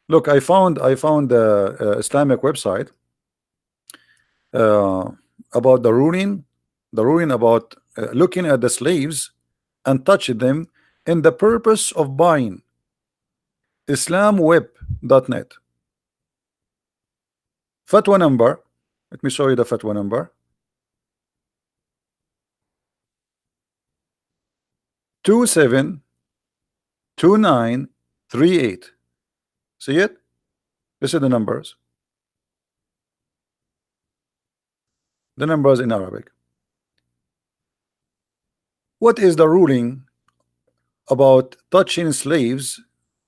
Speaker 1: Look, I found the Islamic website. uh, about the ruling about looking at the slaves and touching them in the purpose of buying. Islamweb.net. Fatwa number. Let me show you the fatwa number. 272938. See it? This is the numbers. The numbers in Arabic. What is the ruling about touching slaves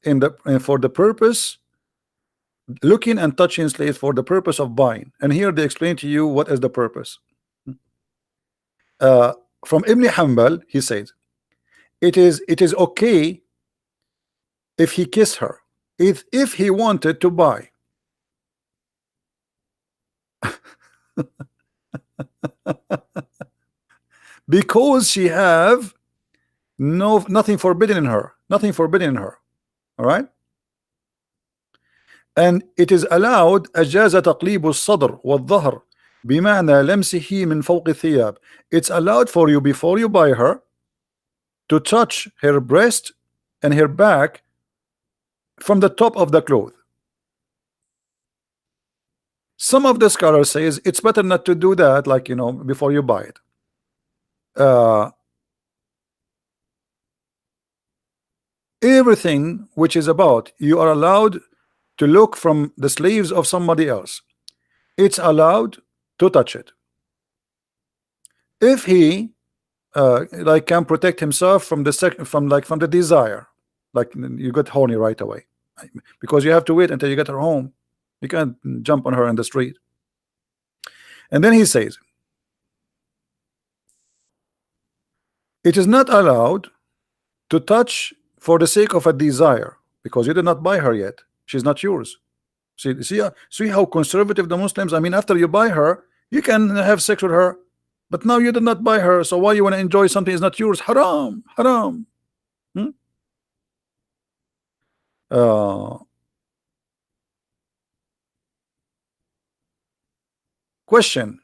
Speaker 1: in the for the purpose, looking and touching slaves for the purpose of buying? And here they explain to you what is the purpose. uh, from Ibn Hanbal, he says it is okay if he kissed her, if he wanted to buy. Because she have nothing forbidden in her, all right. And it is allowed. أجاز تقليب الصدر والظهر بمعنى لمسه من فوق الثياب. It's allowed for you, before you buy her, to touch her breast and her back from the top of the cloth. Some of the scholars says it's better not to do that, like, you know, before you buy it. Everything which is about you are allowed to look from the slaves of somebody else, it's allowed to touch it if he like can protect himself from the from the desire, like you get horny right away because you have to wait until you get her home. You can't jump on her in the street. And then he says it is not allowed to touch for the sake of a desire, because you did not buy her yet. She's not yours. See how conservative the Muslims. I mean, after you buy her, you can have sex with her, but now you did not buy her, so why you want to enjoy something is not yours? Haram, haram. Question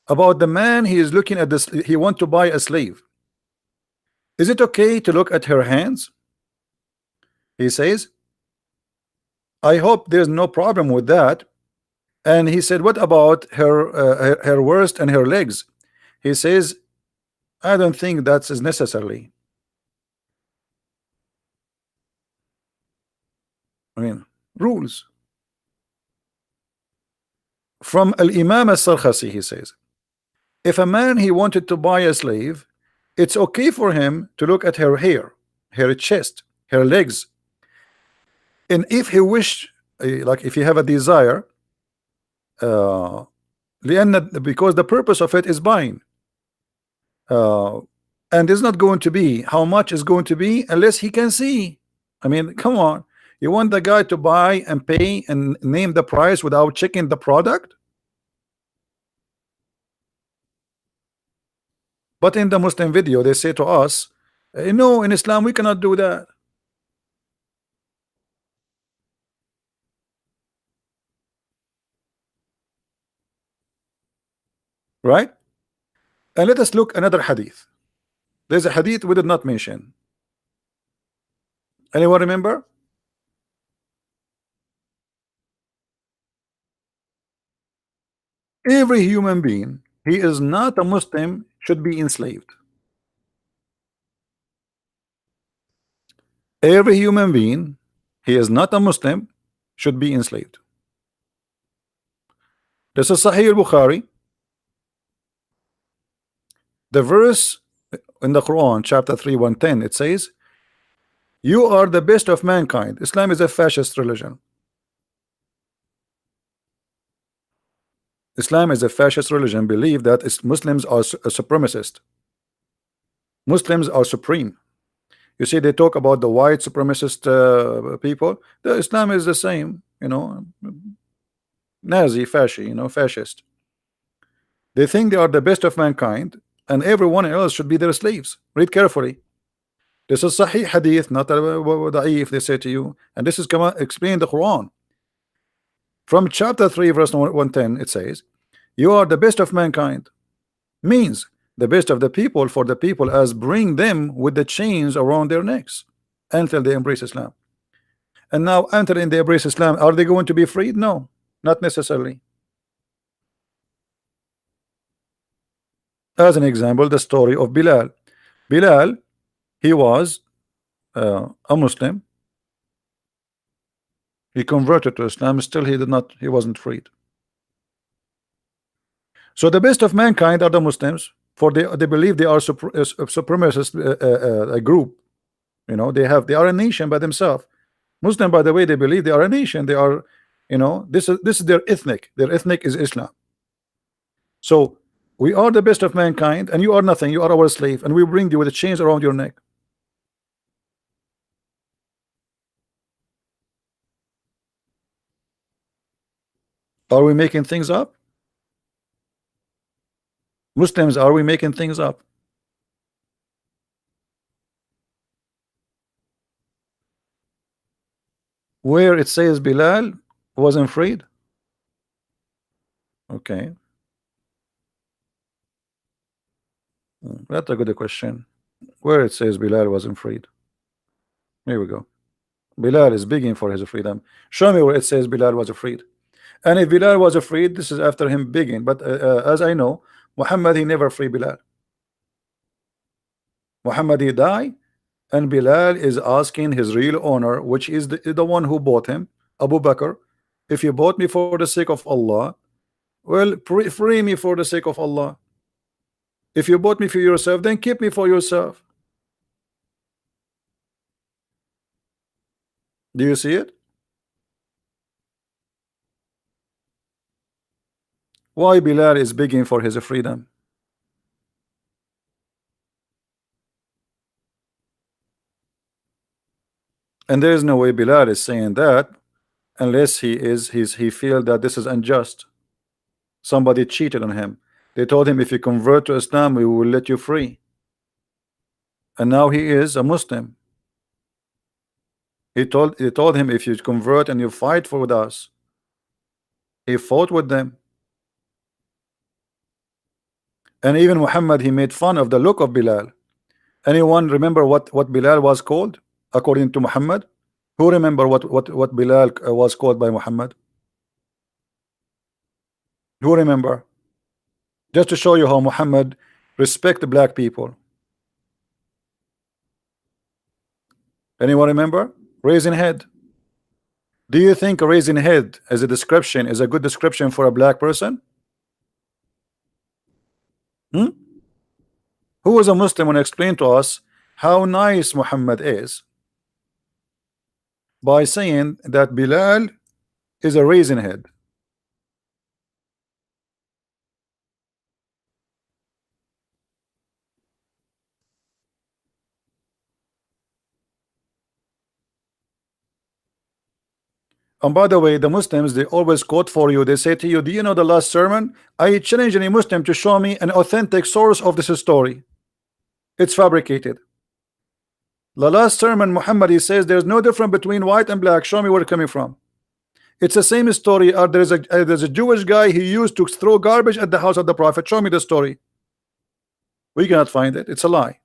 Speaker 1: about the man. He is looking at this. He want to buy a slave. Is it okay to look at her hands? He says, I hope there's no problem with that. And he said, what about her waist and her legs? He says, I don't think that's as necessarily. I mean, rules. From Al-Imam Al-Sarkhasi, he says, if a man he wanted to buy a slave, it's okay for him to look at her hair, her chest, her legs, and if he wished, like if you have a desire, because the purpose of it is buying, and it's not going to be how much is going to be unless he can see. I mean, come on, you want the guy to buy and pay and name the price without checking the product? But in the Muslim video, they say to us, no, in Islam we cannot do that. Right? And let us look another hadith. There's a hadith we did not mention. Anyone remember? Every human being, he is not a Muslim, should be enslaved. Every human being, he is not a Muslim, should be enslaved. This is Sahih al-Bukhari. The verse in the Quran, chapter 3, 110, it says, you are the best of mankind. Islam is a fascist religion. Islam is a fascist religion. Believe that Muslims are a supremacist. Muslims are supreme. You see, they talk about the white supremacist people. The Islam is the same, you know, Nazi, fascist, you know, fascist. They think they are the best of mankind, and everyone else should be their slaves. Read carefully. This is Sahih hadith, not da'if, they say to you, and this is explained in the Quran. From chapter 3, verse 110, it says, You are the best of mankind means the best of the people for the people, as bring them with the chains around their necks until they embrace Islam. And now entering they embrace Islam, are they going to be freed? No, not necessarily. As an example, the story of Bilal. Bilal, he was a Muslim. He converted to Islam. Still, he wasn't freed. So the best of mankind are the Muslims, for they believe they are supremacist a group. You know, they are a nation by themselves. Muslim, by the way, they believe they are a nation. They are, you know, this is their ethnic. Their ethnic is Islam. So we are the best of mankind, and you are nothing. You are our slave, and we bring you with a chains around your neck. Are we making things up? Muslims, are we making things up? Where it says Bilal wasn't freed? Okay. That's a good question. Where it says Bilal wasn't freed? Here we go. Bilal is begging for his freedom. Show me where it says Bilal was freed. And if Bilal was freed, this is after him begging. But as I know, Muhammad, he never free Bilal. Muhammad, he died, and Bilal is asking his real owner, which is the one who bought him, Abu Bakr, if you bought me for the sake of Allah, well, free me for the sake of Allah. If you bought me for yourself, then keep me for yourself. Do you see it? Why Bilal is begging for his freedom? And there is no way Bilal is saying that unless he feel that this is unjust. Somebody cheated on him. They told him, if you convert to Islam, we will let you free. And now he is a Muslim. He told him, if you convert and you fight for with us. He fought with them. And even Muhammad, he made fun of the look of Bilal. Anyone remember what Bilal was called according to Muhammad? Who remember what Bilal was called by Muhammad? Who remember? Just to show you how Muhammad respect black people. Anyone remember? Raising head. Do you think raising head as a description is a good description for a black person? Hmm? Who was a Muslim and explained to us how nice Muhammad is by saying that Bilal is a raising head? And by the way, the Muslims, they always quote for you. They say to you, do you know the last sermon? I challenge any Muslim to show me an authentic source of this story. It's fabricated. The last sermon, Muhammad, he says there's no difference between white and black. Show me where it's coming from. It's the same story. There's a Jewish guy he used to throw garbage at the house of the Prophet. Show me the story. We cannot find it. It's a lie.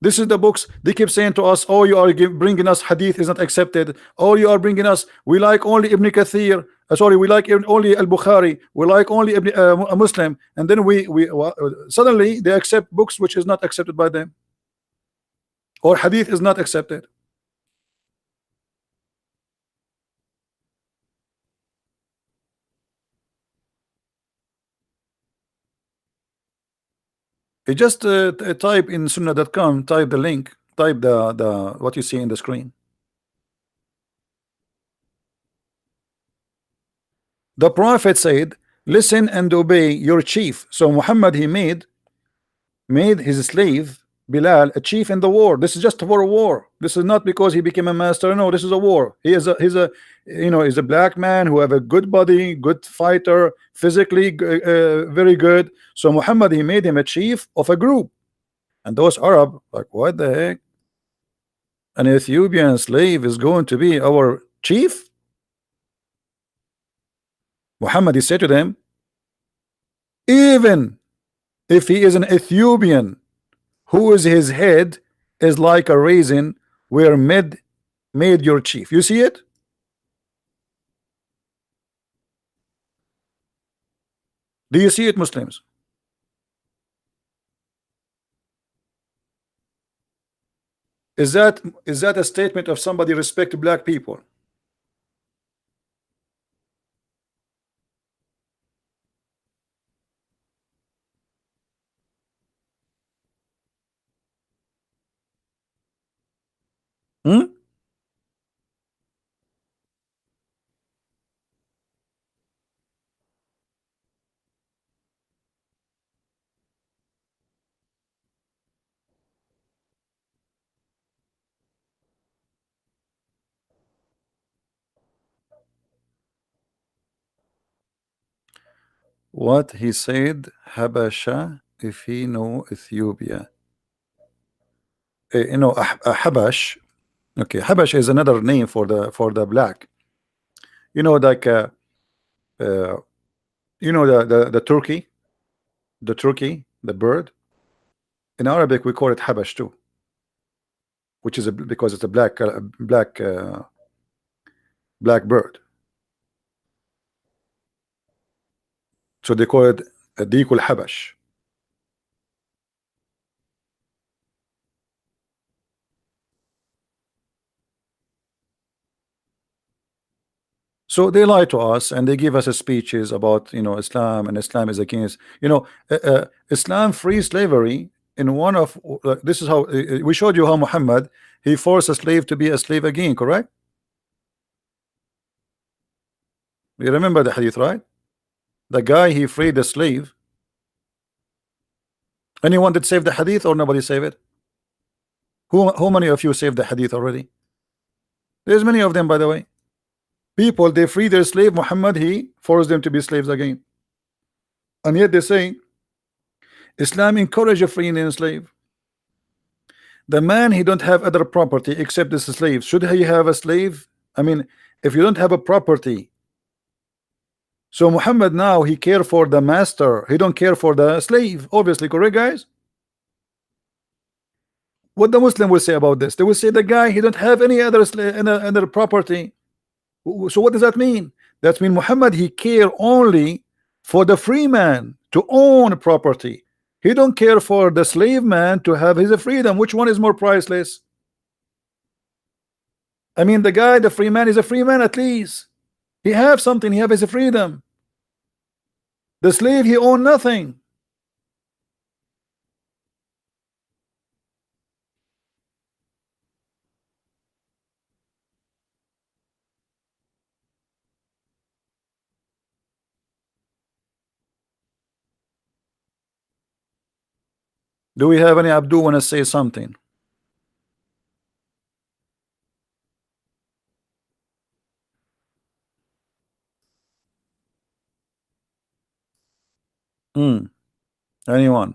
Speaker 1: This is the books. They keep saying to us, oh, you are bringing us hadith is not accepted. Oh, you are bringing us, we like only Ibn Kathir. Sorry, we like only Al-Bukhari. We like only a Muslim. And then suddenly they accept books which is not accepted by them. Or hadith is not accepted. You just type in sunnah.com, type the link, type the what you see in the screen. The Prophet said, listen and obey your chief. So Muhammad, he made his slave Bilal a chief in the war. This is just for a war. This is not because he became a master. No, this is a war. He's a black man who have a good body, good fighter, physically very good. So Muhammad, he made him a chief of a group. And those Arab, like, what the heck? An Ethiopian slave is going to be our chief? Muhammad, he said to them, even if he is an Ethiopian whose his head is like a raisin, where made your chief. You see it? Do you see it, Muslims? Is that a statement of somebody respect black people? Hmm? What he said, Habasha, if he know Ethiopia. Habash. Okay, Habash is another name for the black. You know, like uh, the turkey, the bird. In Arabic, we call it Habash too, which is because it's a black bird. So they call it a Dikul Habash. So they lie to us and they give us speeches about Islam, and Islam is against Islam free slavery. In one of this is how we showed you how Muhammad, he forced a slave to be a slave again, correct? You remember the hadith, right? The guy, he freed the slave. Anyone that saved the hadith, or nobody saved it? Who many of you saved the hadith already? There's many of them, by the way. People, they free their slave. Muhammad, he forced them to be slaves again. And yet they say Islam encourage a free and slave. The man, he don't have other property except this slave. Should he have a slave? I mean, if you don't have a property, so Muhammad now he care for the master, he don't care for the slave, obviously, correct, guys? What the Muslim will say about this? They will say the guy, he don't have any other other property. So what does that mean? That means Muhammad, he care only for the free man to own property. He don't care for the slave man to have his freedom. Which one is more priceless? I mean, the guy, the free man, is a free man at least. He have something, he have his freedom. The slave, he own nothing. Do we have any Abdul want to say something? Anyone?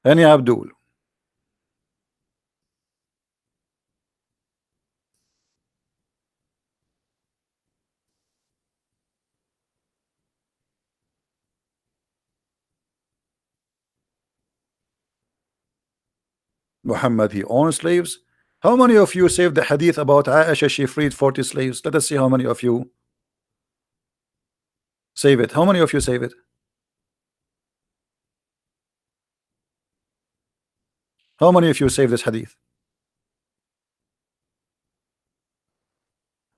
Speaker 1: Any Abdul? Muhammad, he owns slaves. How many of you saved the hadith about Aisha, she freed 40 slaves? Let us see how many of you save it. How many of you save it? How many of you save this hadith?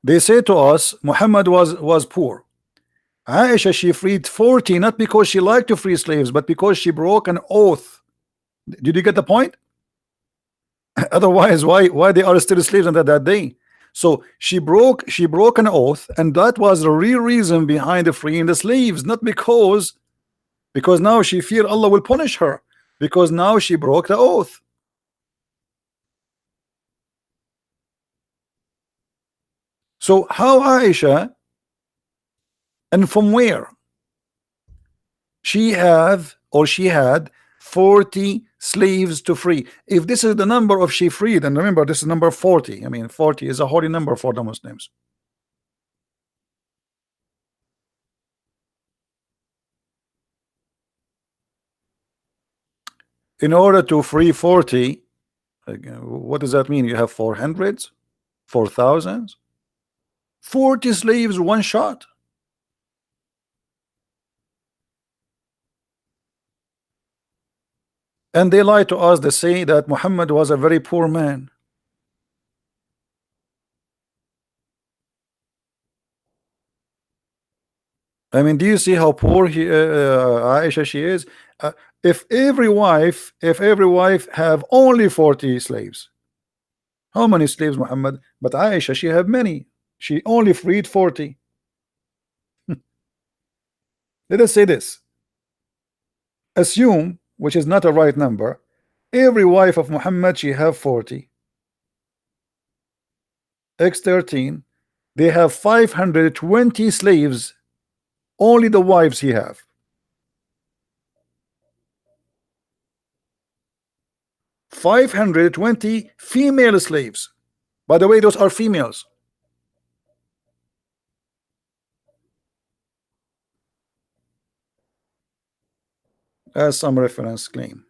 Speaker 1: They say to us Muhammad was poor. Aisha, she freed 40 not because she liked to free slaves, but because she broke an oath. Did you get the point? Otherwise, why they are still slaves until that day? So she broke an oath, and that was the real reason behind the freeing the slaves, not because now she feared Allah will punish her, because now she broke the oath. So how Aisha, and from where she had 40 slaves to free? If this is the number of she freed, and remember this is number 40, I mean 40 is a holy number for the Muslims. In order to free 40, what does that mean? You have 400s, 4,000s, 40 slaves one shot. And they lie to us. They say that Muhammad was a very poor man. I mean, do you see how poor Aisha she is? If every wife have only 40 slaves, how many slaves Muhammad? But Aisha she have many. She only freed 40. Let us say this. Assume, which is not a right number, every wife of Muhammad she have 40. X 13. They have 520 slaves. Only the wives he have. 520 female slaves. By the way, those are females. As some reference claim.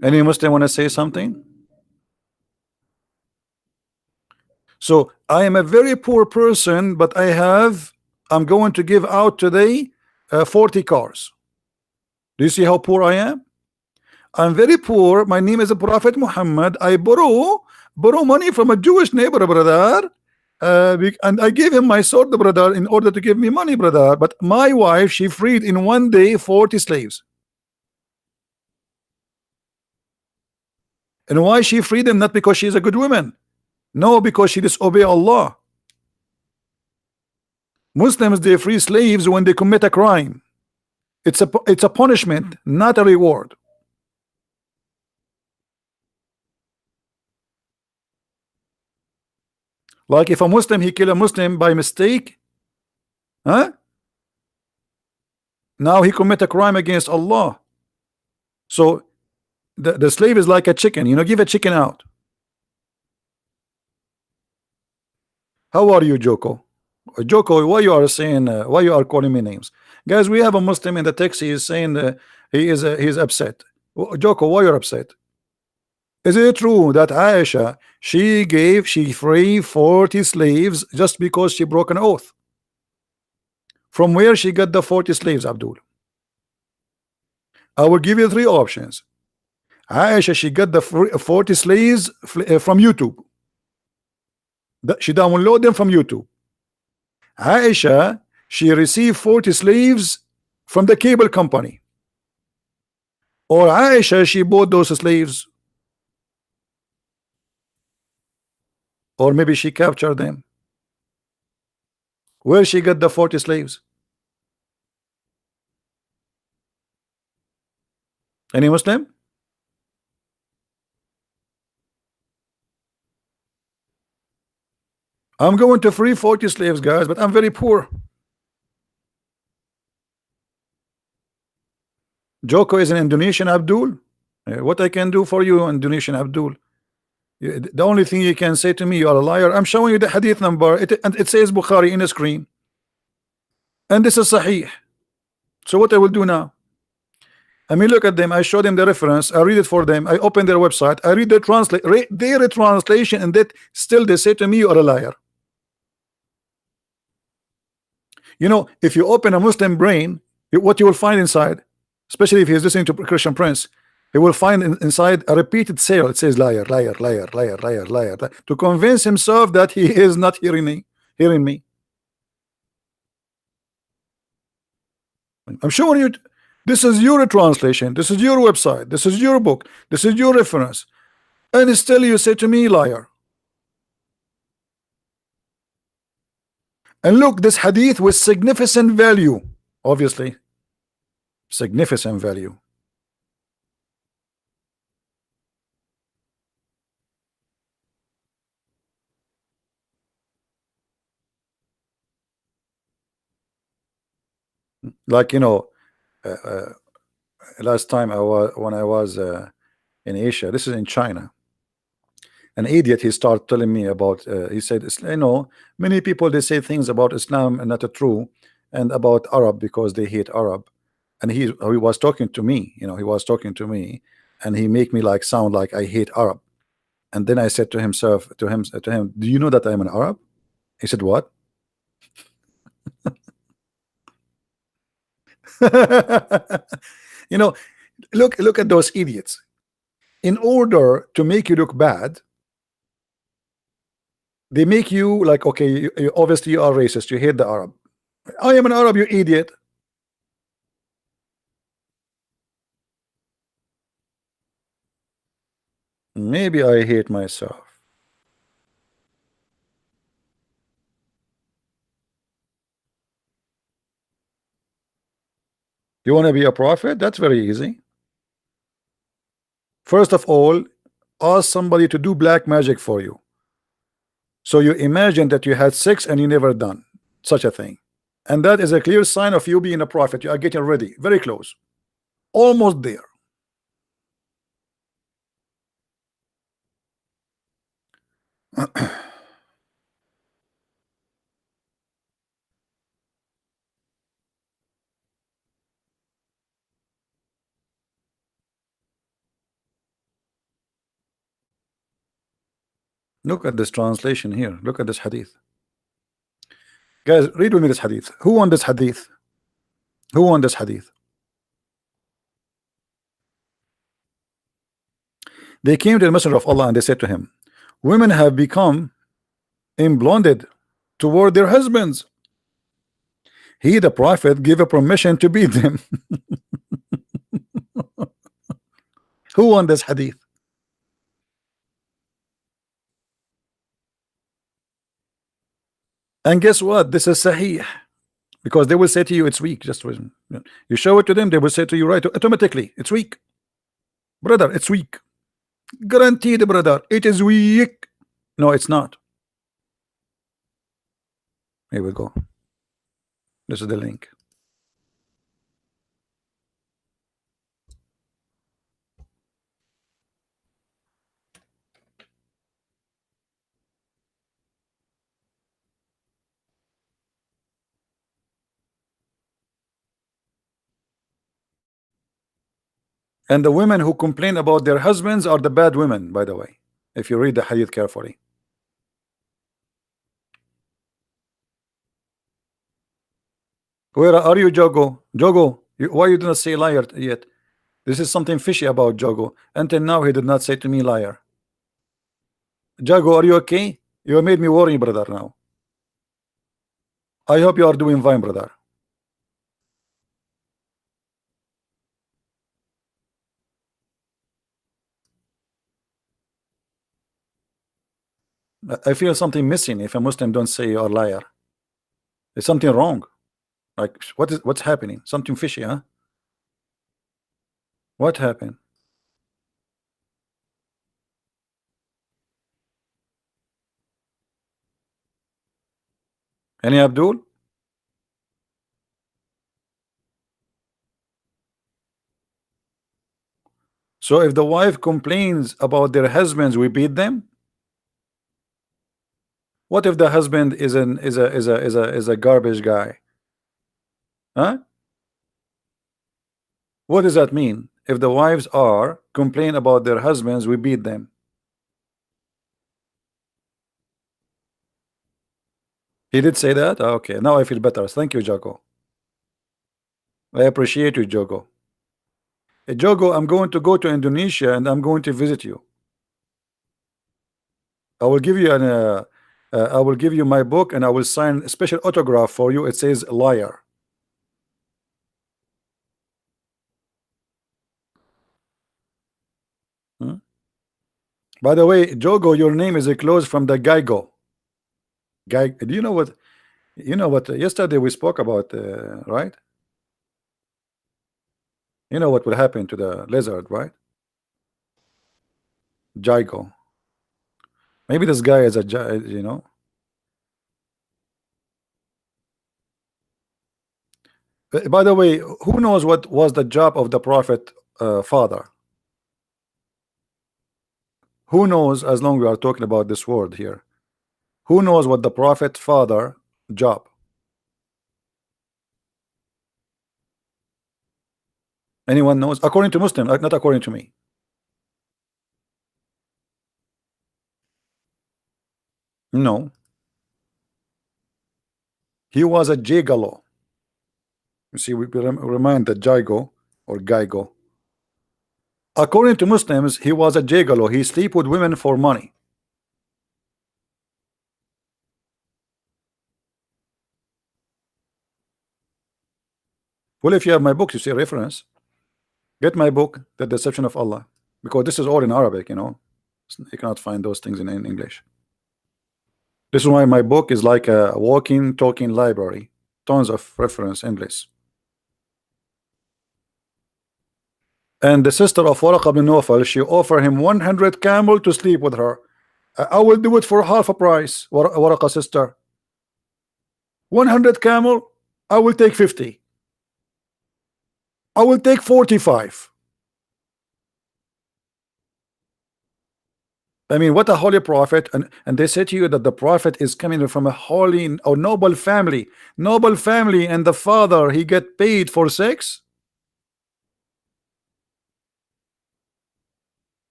Speaker 1: Any Muslim want to say something? So I am a very poor person, but I'm going to give out today 40 cars. Do you see how poor I am? I'm very poor. My name is Prophet Muhammad. I borrow money from a Jewish neighbor, brother. And I gave him my sword, brother, in order to give me money, brother. But my wife, she freed in one day 40 slaves. And why she freed them? Not because she's a good woman. No, because she disobey Allah. Muslims, they free slaves when they commit a crime. It's a punishment, not a reward. Like if a Muslim he kill a Muslim by mistake, huh? Now he commit a crime against Allah. So the slave is like a chicken, you know, give a chicken out. How are you, Joko? Joko, why you are saying why you are calling me names? Guys, we have a Muslim in the text. He is saying he's upset. Joko, why you're upset? Is it true that Aisha she freed 40 slaves just because she broke an oath? From where she got the 40 slaves, Abdul? I will give you three options. Aisha she got the 40 slaves from YouTube. She downloaded them from YouTube. Aisha she received 40 slaves from the cable company. Or Aisha she bought those slaves. Or maybe she captured them. Where she got the 40 slaves? Any Muslim? I'm going to free 40 slaves, guys, but I'm very poor. Joko is an Indonesian, Abdul. What I can do for you, Indonesian Abdul? The only thing you can say to me, you are a liar. I'm showing you the hadith number, and it says Bukhari in the screen, and this is Sahih. So what I will do now? I mean, look at them. I show them the reference. I read it for them. I open their website. I read their translation, and that still they say to me, you are a liar. You know, if you open a Muslim brain, what you will find inside, especially if he's listening to Christian Prince, he will find inside a repeated sale. It says liar, liar, liar, liar, liar, liar, to convince himself that he is not hearing me. I'm showing you. This is your translation. This is your website. This is your book. This is your reference. And still you say to me, liar. And look, this hadith with significant value, obviously, significant value. Like, you know, last time when I was in Asia, this is in China, an idiot, he started telling me about he said, you know, many people they say things about Islam and not true, and about Arab because they hate Arab. And he was talking to me, you know, he was talking to me, and he make me like sound like I hate Arab. And then I said to him, do you know that I'm an Arab? He said, what? You know, look at those idiots. In order to make you look bad, they make you like, okay, obviously you are racist, you hate the Arab. I am an Arab, you idiot. Maybe I hate myself. You want to be a prophet? That's very easy. First of all, ask somebody to do black magic for you. So you imagine that you had sex and you never done such a thing. And that is a clear sign of you being a prophet. You are getting ready, very close, almost there. Look at this translation here. Look at this hadith. Guys, read with me this hadith. Who won this hadith? Who won this hadith? They came to the Messenger of Allah and they said to him, women have become emblonded toward their husbands. He, the prophet, gave a permission to beat them. Who won this hadith? And guess what? This is sahih, because they will say to you it's weak. Just you show it to them, they will say to you right automatically it's weak. Brother, it's weak. Guaranteed, brother, it is weak. No, it's not. Here we go. This is the link. And the women who complain about their husbands are the bad women, by the way, if you read the hadith carefully. Where are you, Jogo? Jogo, why you did not say liar yet? This is something fishy about Jogo. Until now, he did not say to me liar. Jago, are you okay? You made me worry, brother, now. I hope you are doing fine, brother. I feel something missing if a Muslim don't say you are liar. There's something wrong. Like, what's happening? Something fishy, huh? What happened? Any Abdul? So if the wife complains about their husbands, we beat them? What if the husband is a garbage guy? Huh? What does that mean? If the wives are complain about their husbands, we beat them. He did say that? Okay, now I feel better. Thank you, Jago. I appreciate you, Jogo. Hey, Jogo, I'm going to go to Indonesia and I'm going to visit you. I will give you I will give you my book and I will sign a special autograph for you. It says liar. Hmm? By the way, Jogo, your name is a close from the Geigo. Do you know what? You know what? Yesterday we spoke about, right? You know what will happen to the lizard, right? Gygo. Maybe this guy is a, you know. By the way, who knows what was the job of the prophet father? Who knows, as long we are talking about this word here, who knows what the prophet father job? Anyone knows? According to Muslim, not according to me. No, he was a gigolo. You see, we remind that Jigo or Gaigo. According to Muslims, he was a gigolo. He sleep with women for money. Well, if you have my book, you see a reference. Get my book, The Deception of Allah, because this is all in Arabic, you know. You cannot find those things in English. This is why my book is like a walking, talking library. Tons of reference English. And the sister of Waraq ibn Nawfal, she offered him 100 camel to sleep with her. I will do it for half a price, Waraqah sister. 100 camel, I will take 50. I will take 45. I mean, what a holy prophet. And they say to you that the prophet is coming from a holy or noble family. Noble family, and the father, he get paid for sex?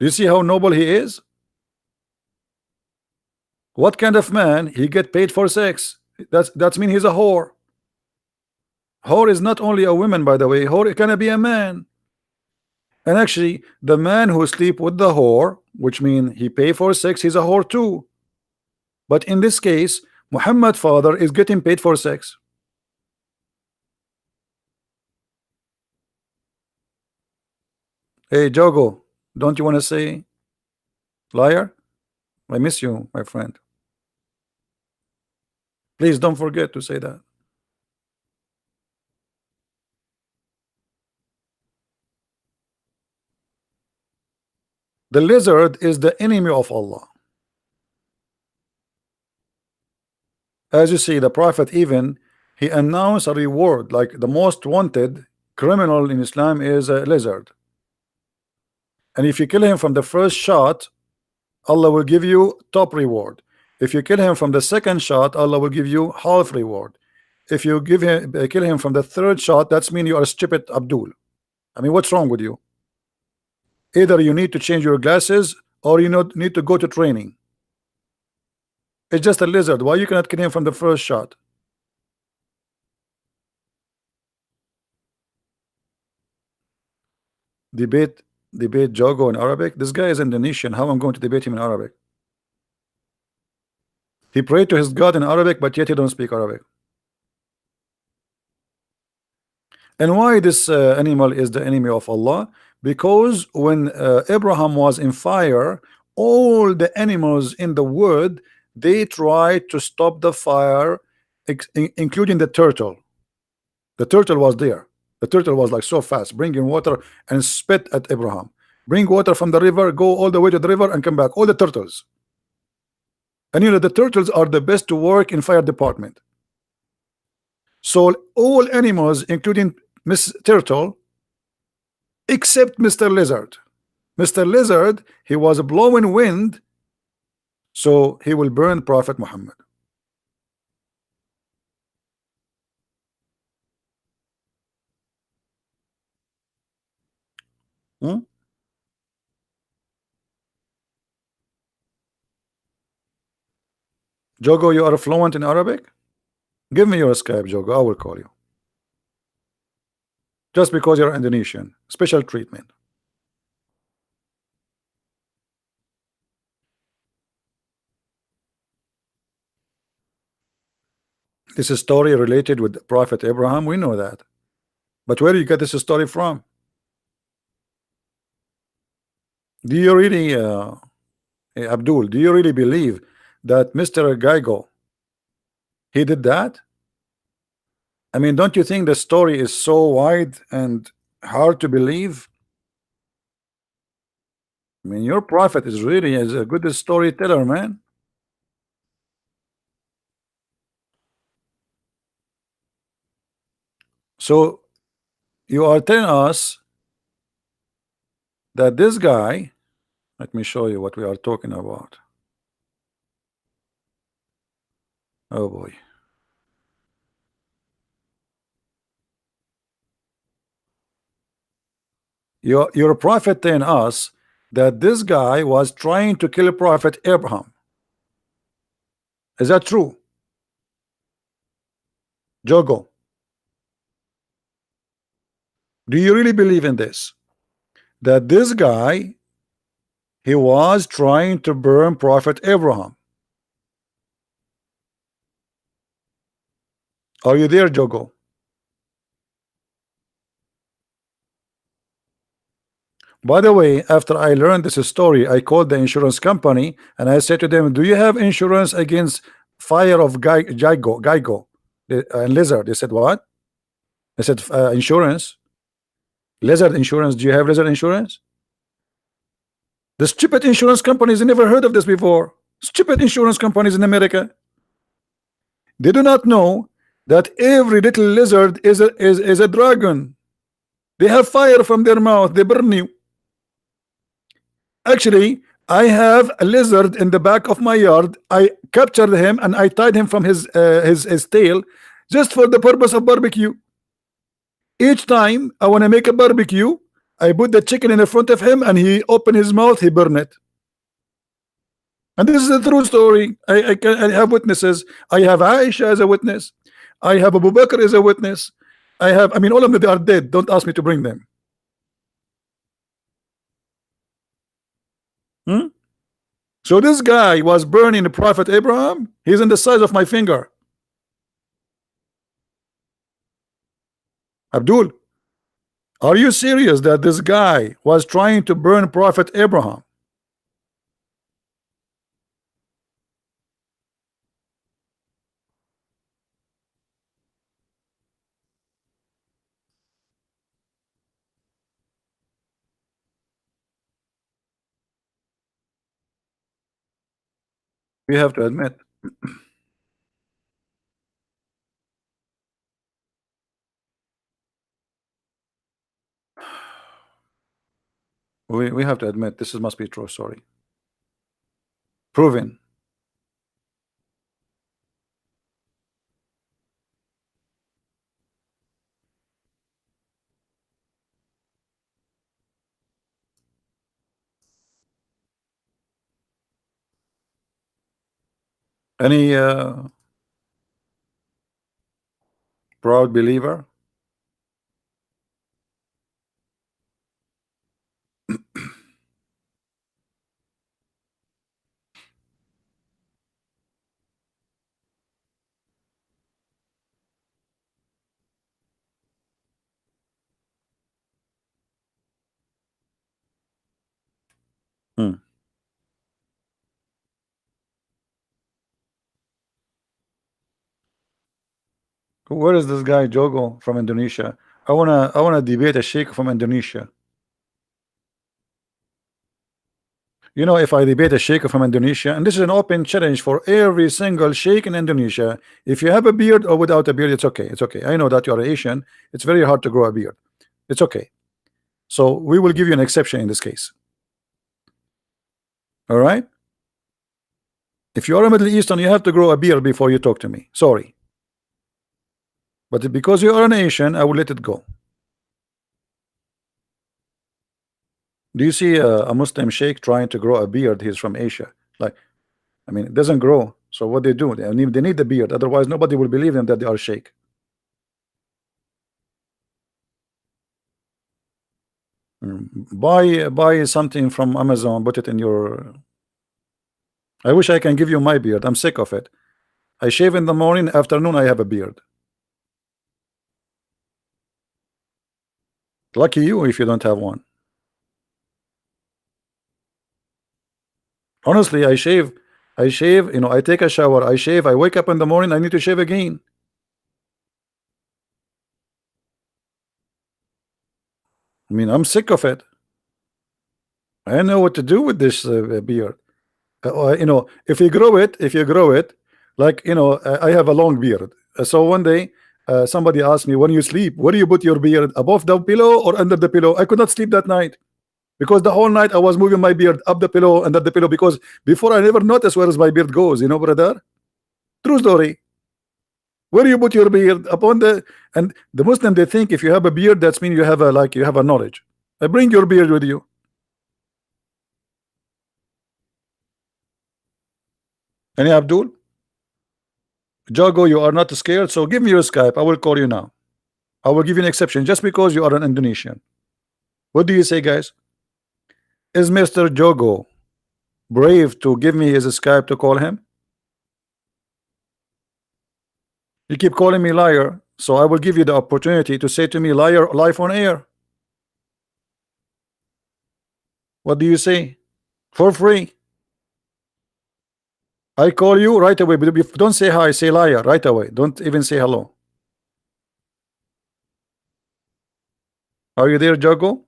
Speaker 1: Do you see how noble he is? What kind of man he get paid for sex? That's mean he's a whore. Whore is not only a woman, by the way. Whore can be a man. And actually, the man who sleep with the whore, which means he pay for sex, he's a whore too. But in this case, Muhammad father is getting paid for sex. Hey Jogo, don't you want to say liar? I miss you, my friend. Please don't forget to say that. The lizard is the enemy of Allah. As you see, the prophet even he announced a reward, like the most wanted criminal in Islam is a lizard. And if you kill him from the first shot, Allah will give you top reward. If you kill him from the second shot, Allah will give you half reward. If you kill him from the third shot, that's mean you are stupid Abdul. I mean, what's wrong with you? Either you need to change your glasses or you need to go to training. It's just a lizard. Why you cannot kill him from the first shot? Debate Jogo in Arabic. This guy is Indonesian. How I'm going to debate him in Arabic? He prayed to his God in Arabic, but yet he don't speak Arabic. And why this animal is the enemy of Allah? Because when Abraham was in fire, all the animals in the wood, they tried to stop the fire, including the turtle. The turtle was there. The turtle was like so fast, bringing water and spit at Abraham. Bring water from the river, go all the way to the river and come back. All the turtles. And you know, the turtles are the best to work in fire department. So all animals, including Miss Turtle, except Mr. Lizard. Mr. Lizard, he was blowing wind, so he will burn Prophet Muhammad. Hmm? Jogo, you are fluent in Arabic? Give me your Skype, Jogo. I will call you. Just because you're Indonesian. Special treatment. This is a story related with Prophet Abraham. We know that. But where do you get this story from? Do you really, Abdul, do you really believe that Mr. Gaigo, he did that? I mean, don't you think the story is so wide and hard to believe? I mean, your prophet is really a good storyteller, man. So you are telling us that this guy, Let me show you what we are talking about. Oh boy. Your prophet telling us that this guy was trying to kill Prophet Abraham. Is that true? Jogo, do you really believe in this? That this guy, he was trying to burn Prophet Abraham. Are you there, Jogo? By the way, after I learned this story, I called the insurance company and I said to them, do you have insurance against fire of Geigo and lizard? They said, what? I said, insurance. Lizard insurance. Do you have lizard insurance? The stupid insurance companies never heard of this before. Stupid insurance companies in America. They do not know that every little lizard is a dragon. They have fire from their mouth. They burn you. Actually, I have a lizard in the back of my yard. I captured him and I tied him from his tail just for the purpose of barbecue. Each time I want to make a barbecue, I put the chicken in the front of him and he open his mouth, he burn it. And this is a true story. I have witnesses. I have Aisha as a witness. I have Abu Bakr as a witness. I mean, all of them, they are dead. Don't ask me to bring them. So this guy was burning the Prophet Abraham. He's in the size of my finger. Abdul, are you serious that this guy was trying to burn Prophet Abraham? We have to admit. We have to admit this must be true story. Proven. Any proud believer? Where is this guy Jogo from Indonesia? I wanna debate a sheikh from Indonesia. You know, if I debate a sheikh from Indonesia, and this is an open challenge for every single sheikh in Indonesia, if you have a beard or without a beard, it's okay. It's okay. I know that you are Asian. It's very hard to grow a beard. It's okay. So we will give you an exception in this case. All right. If you are a Middle Eastern, you have to grow a beard before you talk to me. Sorry. But because you are an Asian, I will let it go. Do you see a Muslim sheikh trying to grow a beard? He's from Asia. Like, I mean, it doesn't grow. So what they do? They need the beard. Otherwise, nobody will believe them that they are sheikh. Buy something from Amazon. Put it in your. I wish I can give you my beard. I'm sick of it. I shave in the morning. Afternoon, I have a beard. Lucky you if you don't have one. Honestly, I shave, you know, I take a shower, I shave, I wake up in the morning, I need to shave again. I mean, I'm sick of it. I don't know what to do with this beard. You know, if you grow it, like, you know, I have a long beard. So one day, somebody asked me, when you sleep, where do you put your beard? Above the pillow or under the pillow? I could not sleep that night because the whole night I was moving my beard up the pillow and at the pillow, because before I never noticed where my beard goes, you know, brother. True story. Where you put your beard upon the, and the Muslim, they think if you have a beard, that's mean you have a, like, you have a knowledge. Bring your beard with you. Any Abdul? Jago, you are not scared, so give me your Skype. I will call you now. I will give you an exception just because you are an Indonesian. What do you say, guys? Is Mr. Jogo brave to give me his Skype to call him? You keep calling me liar, so I will give you the opportunity to say to me liar live on air. What do you say? For free. I call you right away, but don't say hi, say liar right away. Don't even say hello. Are you there, Jago?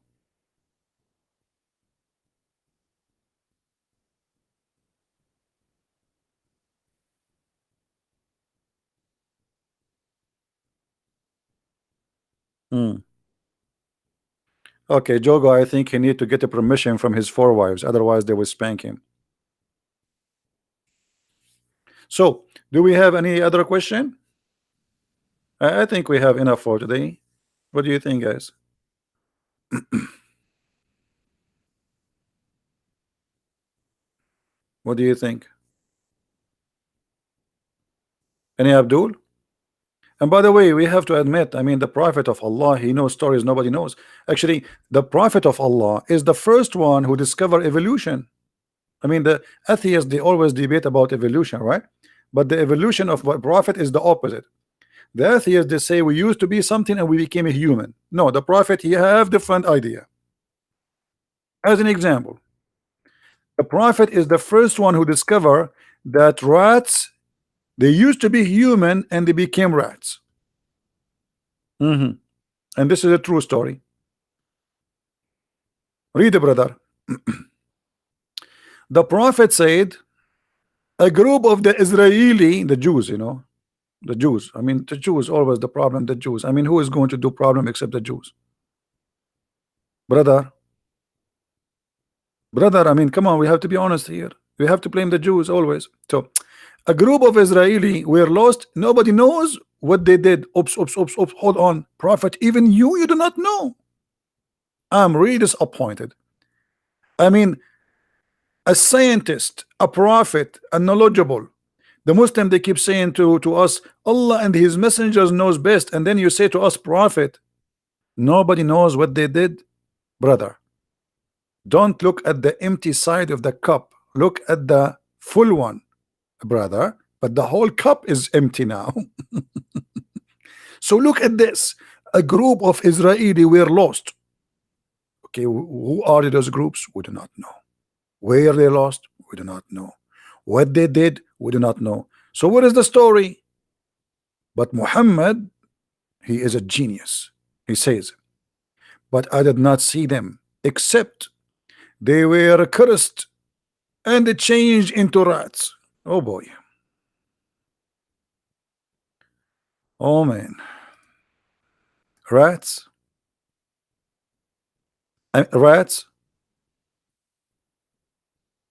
Speaker 1: Okay, Jogo, I think he need to get a permission from his four wives, otherwise they will spank him. So, do we have any other question? I think we have enough for today. What do you think, guys? What do you think? Any Abdul? And by the way, we have to admit, I mean, the Prophet of Allah, he knows stories nobody knows. Actually, the Prophet of Allah is the first one who discovered evolution. I mean, the atheists, they always debate about evolution, right? But the evolution of the Prophet is the opposite. The atheists, they say we used to be something and we became a human. No, the Prophet, he have different idea. As an example, the Prophet is the first one who discovered that rats, they used to be human and they became rats. And this is a true story. Read it, brother. The Prophet said a group of the Israeli, the Jews, you know, the Jews. I mean, the Jews always the problem. The Jews. I mean, who is going to do problem except the Jews? Brother. I mean, come on, we have to be honest here. We have to blame the Jews always. So, a group of Israeli were lost. Nobody knows what they did. Oops. Hold on, Prophet. Even you do not know. I'm really disappointed. I mean, a scientist, a prophet, a knowledgeable. The Muslim, they keep saying to us, Allah and his messengers knows best, and then you say to us, prophet. Nobody knows what they did, brother. Don't look at the empty side of the cup. Look at the full one, brother. But the whole cup is empty now. So look at this. A group of Israeli were lost. Okay, who are those groups? We do not know. Where they lost? We do not know. What they did? We do not know. So what is the story? But Muhammad, he is a genius. He says, but I did not see them except they were cursed and they changed into rats. Oh boy. Oh man. Rats. Rats.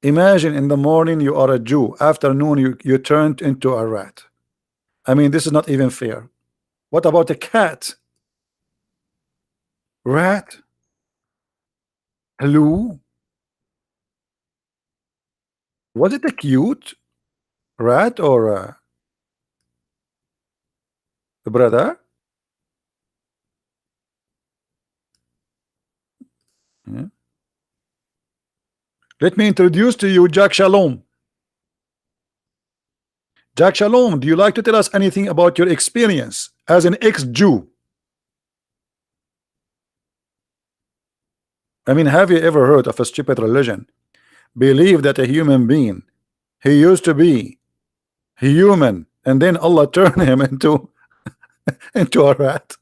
Speaker 1: Imagine in the morning you are a Jew, afternoon you turned into a rat. I mean, this is not even fair. What about a cat? Rat? Hello? Was it a cute rat or a brother? Yeah. Let me introduce to you Jack Shalom. Jack Shalom, do you like to tell us anything about your experience as an ex-Jew? I mean, have you ever heard of a stupid religion? Believe that a human being, he used to be human, and then Allah turned him into a rat.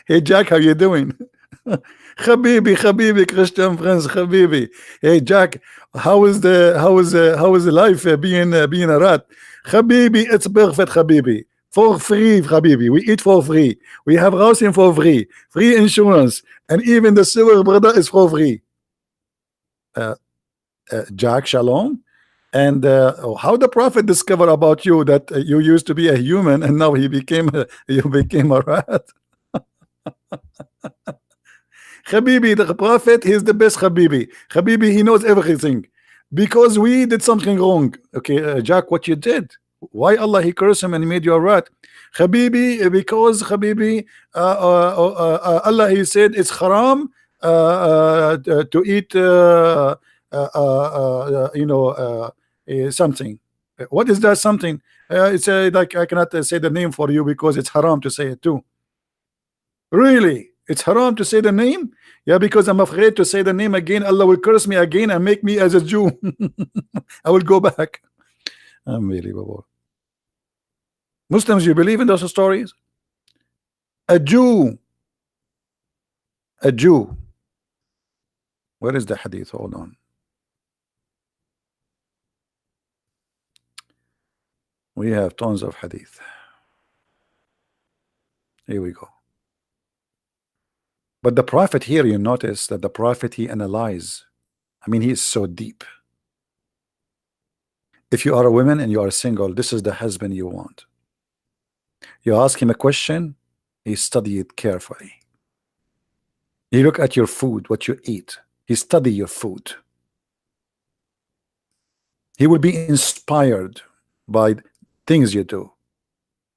Speaker 1: Hey Jack, how you doing? Habibi, Christian friends, Habibi. Hey Jack, how is the life being a rat? Habibi, it's perfect, Habibi. For free, Habibi. We eat for free. We have housing for free. Free insurance. And even the sewer, brother, is for free. uh, Jack Shalom. And how the prophet discovered about you that you used to be a human and now you became a rat. Habibi, the prophet, he's the best Habibi. Habibi, he knows everything. Because we did something wrong. Okay, Jack, what you did? Why Allah he cursed him and he made you a rat? Habibi, because Habibi, Allah he said it's haram to eat something. What is that something? It's like I cannot say the name for you because it's haram to say it too. Really? It's haram to say the name? Yeah, because I'm afraid to say the name again. Allah will curse me again and make me as a Jew. I will go back. Unbelievable. Muslims, you believe in those stories? A Jew. A Jew. Where is the hadith? Hold on. We have tons of hadith. Here we go. But the prophet here, you notice that the prophet, he analyzes. I mean, he is so deep. If you are a woman and you are single, this is the husband you want. You ask him a question, he study it carefully. He look at your food, what you eat. He study your food. He will be inspired by things you do.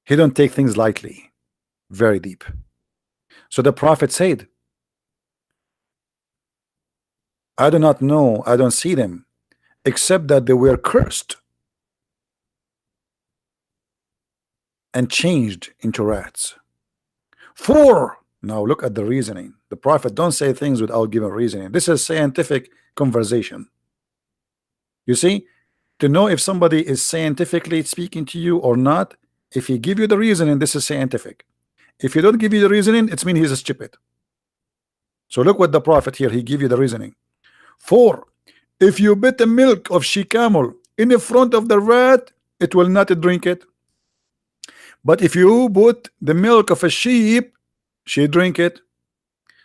Speaker 1: He don't take things lightly. Very deep. So the prophet said, I do not know, I don't see them, except that they were cursed and changed into rats. 4. Now look at the reasoning. The prophet don't say things without giving reasoning. This is scientific conversation. You see, to know if somebody is scientifically speaking to you or not, if he give you the reasoning, this is scientific. If he don't give you the reasoning, it's mean he's stupid. So look what the prophet here, he give you the reasoning. 4. If you put the milk of she-camel in the front of the rat, it will not drink it. But if you put the milk of a sheep, she drink it.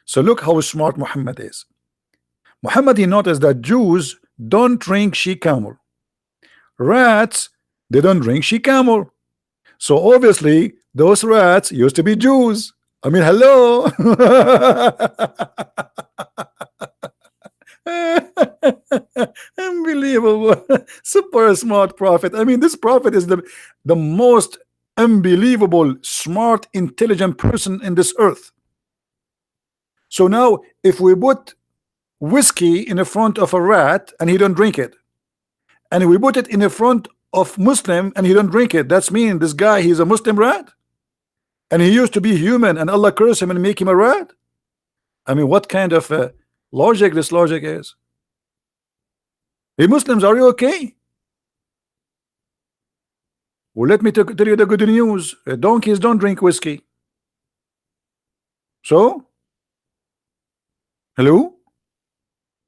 Speaker 1: So look how smart Muhammad is. Muhammad, he noticed that Jews don't drink she-camel. Rats, they don't drink she-camel. So obviously, those rats used to be Jews. I mean, hello. Unbelievable. Super smart prophet. I mean, this prophet is the most unbelievable, smart, intelligent person in this earth. So now, if we put whiskey in the front of a rat and he don't drink it, and we put it in the front of Muslim and he don't drink it, that's mean this guy, he's a Muslim rat, and he used to be human and Allah curse him and make him a rat. I mean, what kind of logic this logic is? Hey Muslims, are you okay? Well, let me tell you the good news. Donkeys don't drink whiskey. So, hello?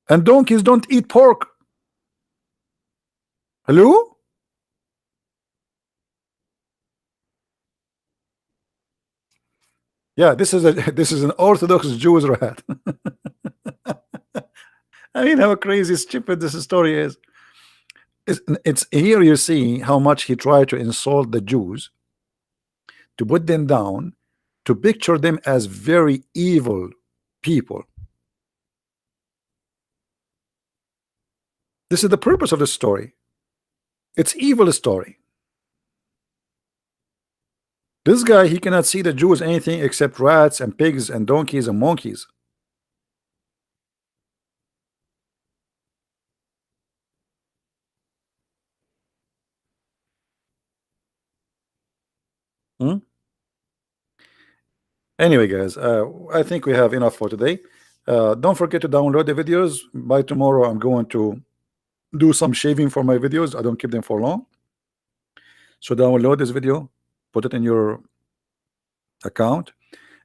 Speaker 1: And donkeys don't eat pork. Hello? Yeah, this is an Orthodox Jewish rat. I mean, how crazy stupid this story is. It's here you see how much he tried to insult the Jews, to put them down, to picture them as very evil people. This is the purpose of the story. It's evil story. This guy, he cannot see the Jews anything except rats and pigs and donkeys and monkeys. Anyway, guys, I think we have enough for today. Don't forget to download the videos. By tomorrow, I'm going to do some shaving for my videos. I don't keep them for long. So download this video, put it in your account,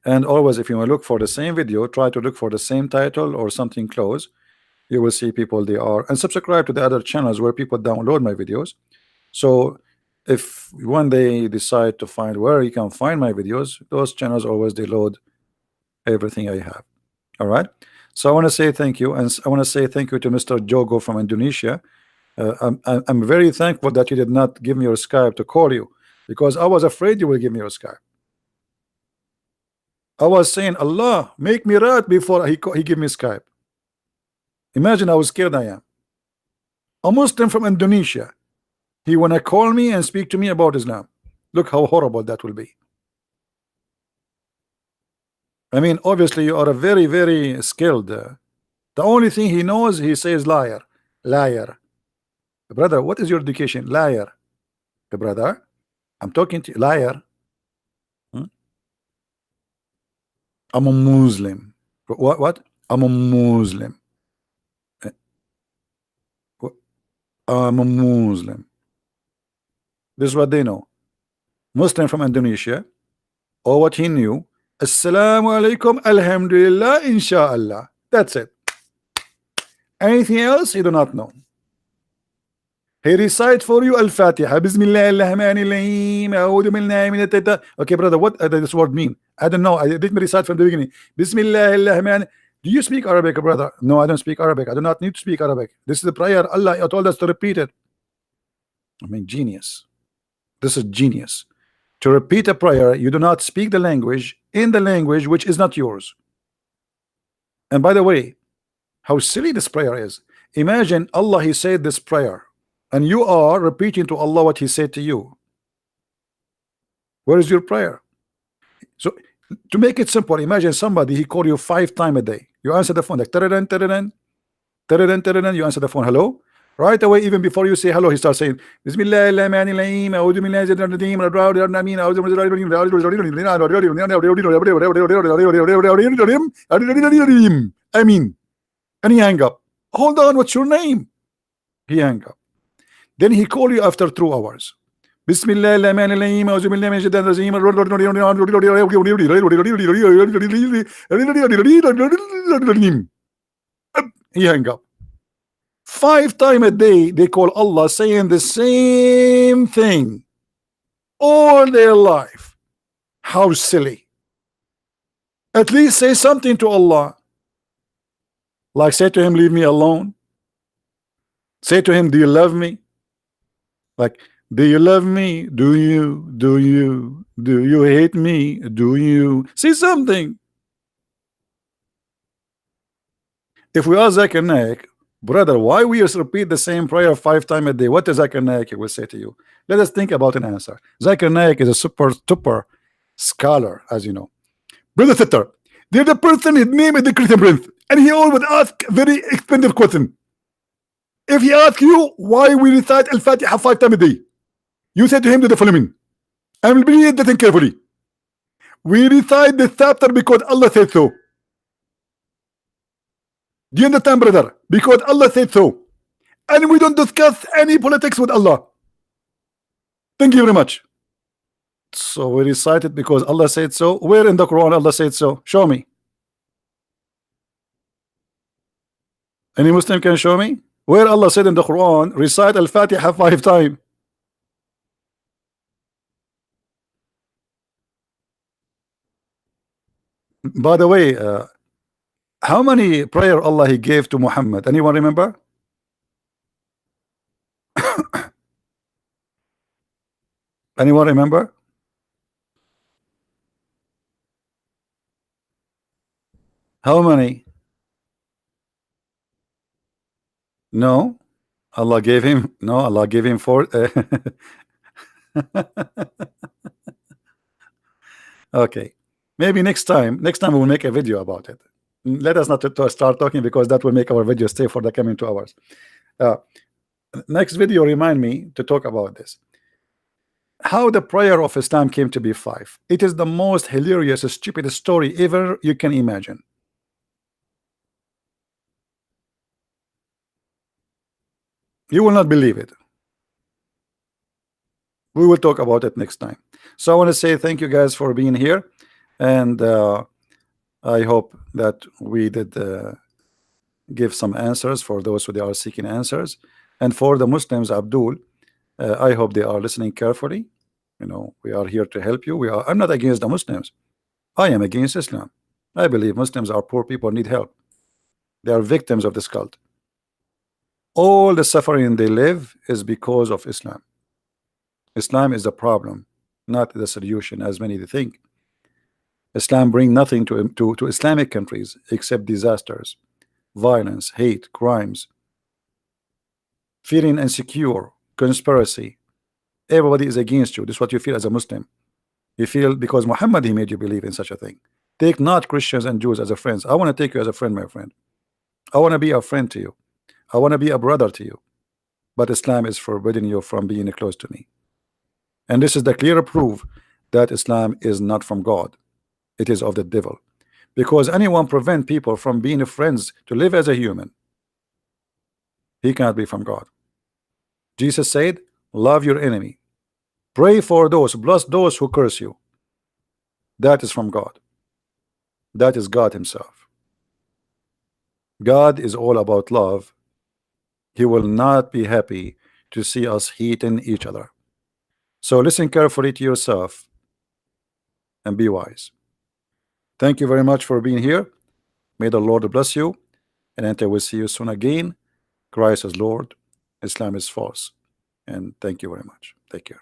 Speaker 1: and always, if you want to look for the same video, try to look for the same title or something close. You will see people they are, and subscribe to the other channels where people download my videos. So if one day decide to find where you can find my videos, those channels always they load everything I have. All right. So I want to say thank you, and I want to say thank you to Mr. Jogo from Indonesia. I'm very thankful that you did not give me your Skype to call you, because I was afraid you will give me your Skype. I was saying, Allah, make me right before he give me Skype. Imagine how scared I am. A Muslim from Indonesia, he wanna call me and speak to me about Islam. Look how horrible that will be. I mean, obviously you are a very, very skilled. The only thing he knows, he says liar, liar. Brother, what is your education? Liar. Brother, I'm talking to you, liar. I'm a Muslim. What? I'm a Muslim. I'm a Muslim. This is what they know. Muslim from Indonesia, or what he knew, Assalamu alaikum, alhamdulillah, inshallah. That's it. Anything else, he do not know. He recite for you Al-Fatiha. Bismillah ar-Rahman ar-Rahim. A'udhu billahi min ash-shaitan. Okay, brother, what does this word mean? I don't know. I didn't recite from the beginning. Bismillah ar-Rahman. Do you speak Arabic, brother? No, I don't speak Arabic. I do not need to speak Arabic. This is the prayer. Allah told us to repeat it. I mean, genius. This is genius. To repeat a prayer, you do not speak the language in the language which is not yours. And by the way, how silly this prayer is. Imagine Allah, he said this prayer, and you are repeating to Allah what he said to you. Where is your prayer? So to make it simple, imagine somebody, he called you 5 times a day. You answer the phone like taradan, taradan, taradan, taradan. You answer the phone, hello. Right away, even before you say hello, he starts saying Bismillah ar-Rahman ar-Rahim. A'udhu billahi min I mean, and he hang up. Hold on, what's your name? He hang up. Then he call you after 2 hours. Bismillah ar-Rahman ar-Rahim. A'udhu billahi min ash-shaitanir rajim. He hang up. 5 times a day they call Allah, saying the same thing all their life. How silly. At least say something to Allah, like say to him, leave me alone. Say to him, do you love me? Like, do you love me? Do you hate me? Do you say something? If we are Zakir Naik, brother, why we just repeat the same prayer 5 times a day? What does Zakir Naik will say to you? Let us think about an answer. Zakir Naik is a super scholar, as you know. Brother Sitter, there's a person, his name is the Christian Prince, and he always asks very expensive question. If he asks you why we recite Al-Fatiha 5 times a day, you say to him the following, and read that carefully. We recite this chapter because Allah said so. Do you understand, brother? Because Allah said so. And we don't discuss any politics with Allah. Thank you very much. So we recite it because Allah said so. Where in the Quran Allah said so? Show me. Any Muslim can show me? Where Allah said in the Quran, recite Al-Fatiha 5 times. By the way, how many prayer Allah he gave to Muhammad? Anyone remember? Anyone remember? How many? No, Allah gave him. No, Allah gave him 4. Okay, maybe next time we will make a video about it. Let us not to start talking, because that will make our video stay for the coming 2 hours. Next video, remind me to talk about this. How the prayer of Islam came to be 5. It is the most hilarious, stupid story ever you can imagine. You will not believe it. We will talk about it next time. So I want to say thank you guys for being here, and I hope that we did give some answers for those who are seeking answers, and for the Muslims, Abdul, I hope they are listening carefully. You know, we are here to help you. I'm not against the Muslims. I am against Islam. I believe Muslims are poor people, need help. They are victims of this cult. All the suffering they live is because of Islam. Islam is the problem, not the solution, as many think. Islam bring nothing to Islamic countries except disasters, violence, hate, crimes, feeling insecure, conspiracy. Everybody is against you. This is what you feel as a Muslim. You feel because Muhammad, he made you believe in such a thing. Take not Christians and Jews as a friends. I want to take you as a friend, my friend. I want to be a friend to you. I want to be a brother to you. But Islam is forbidding you from being close to me. And this is the clear proof that Islam is not from God. It is of the devil. Because anyone prevent people from being friends to live as a human, he cannot be from God. Jesus said, love your enemy. Pray for those, bless those who curse you. That is from God. That is God himself. God is all about love. He will not be happy to see us hating each other. So listen carefully to yourself and be wise. Thank you very much for being here. May the Lord bless you, and until we see you soon again, Christ is Lord, Islam is false. And thank you very much. Take care.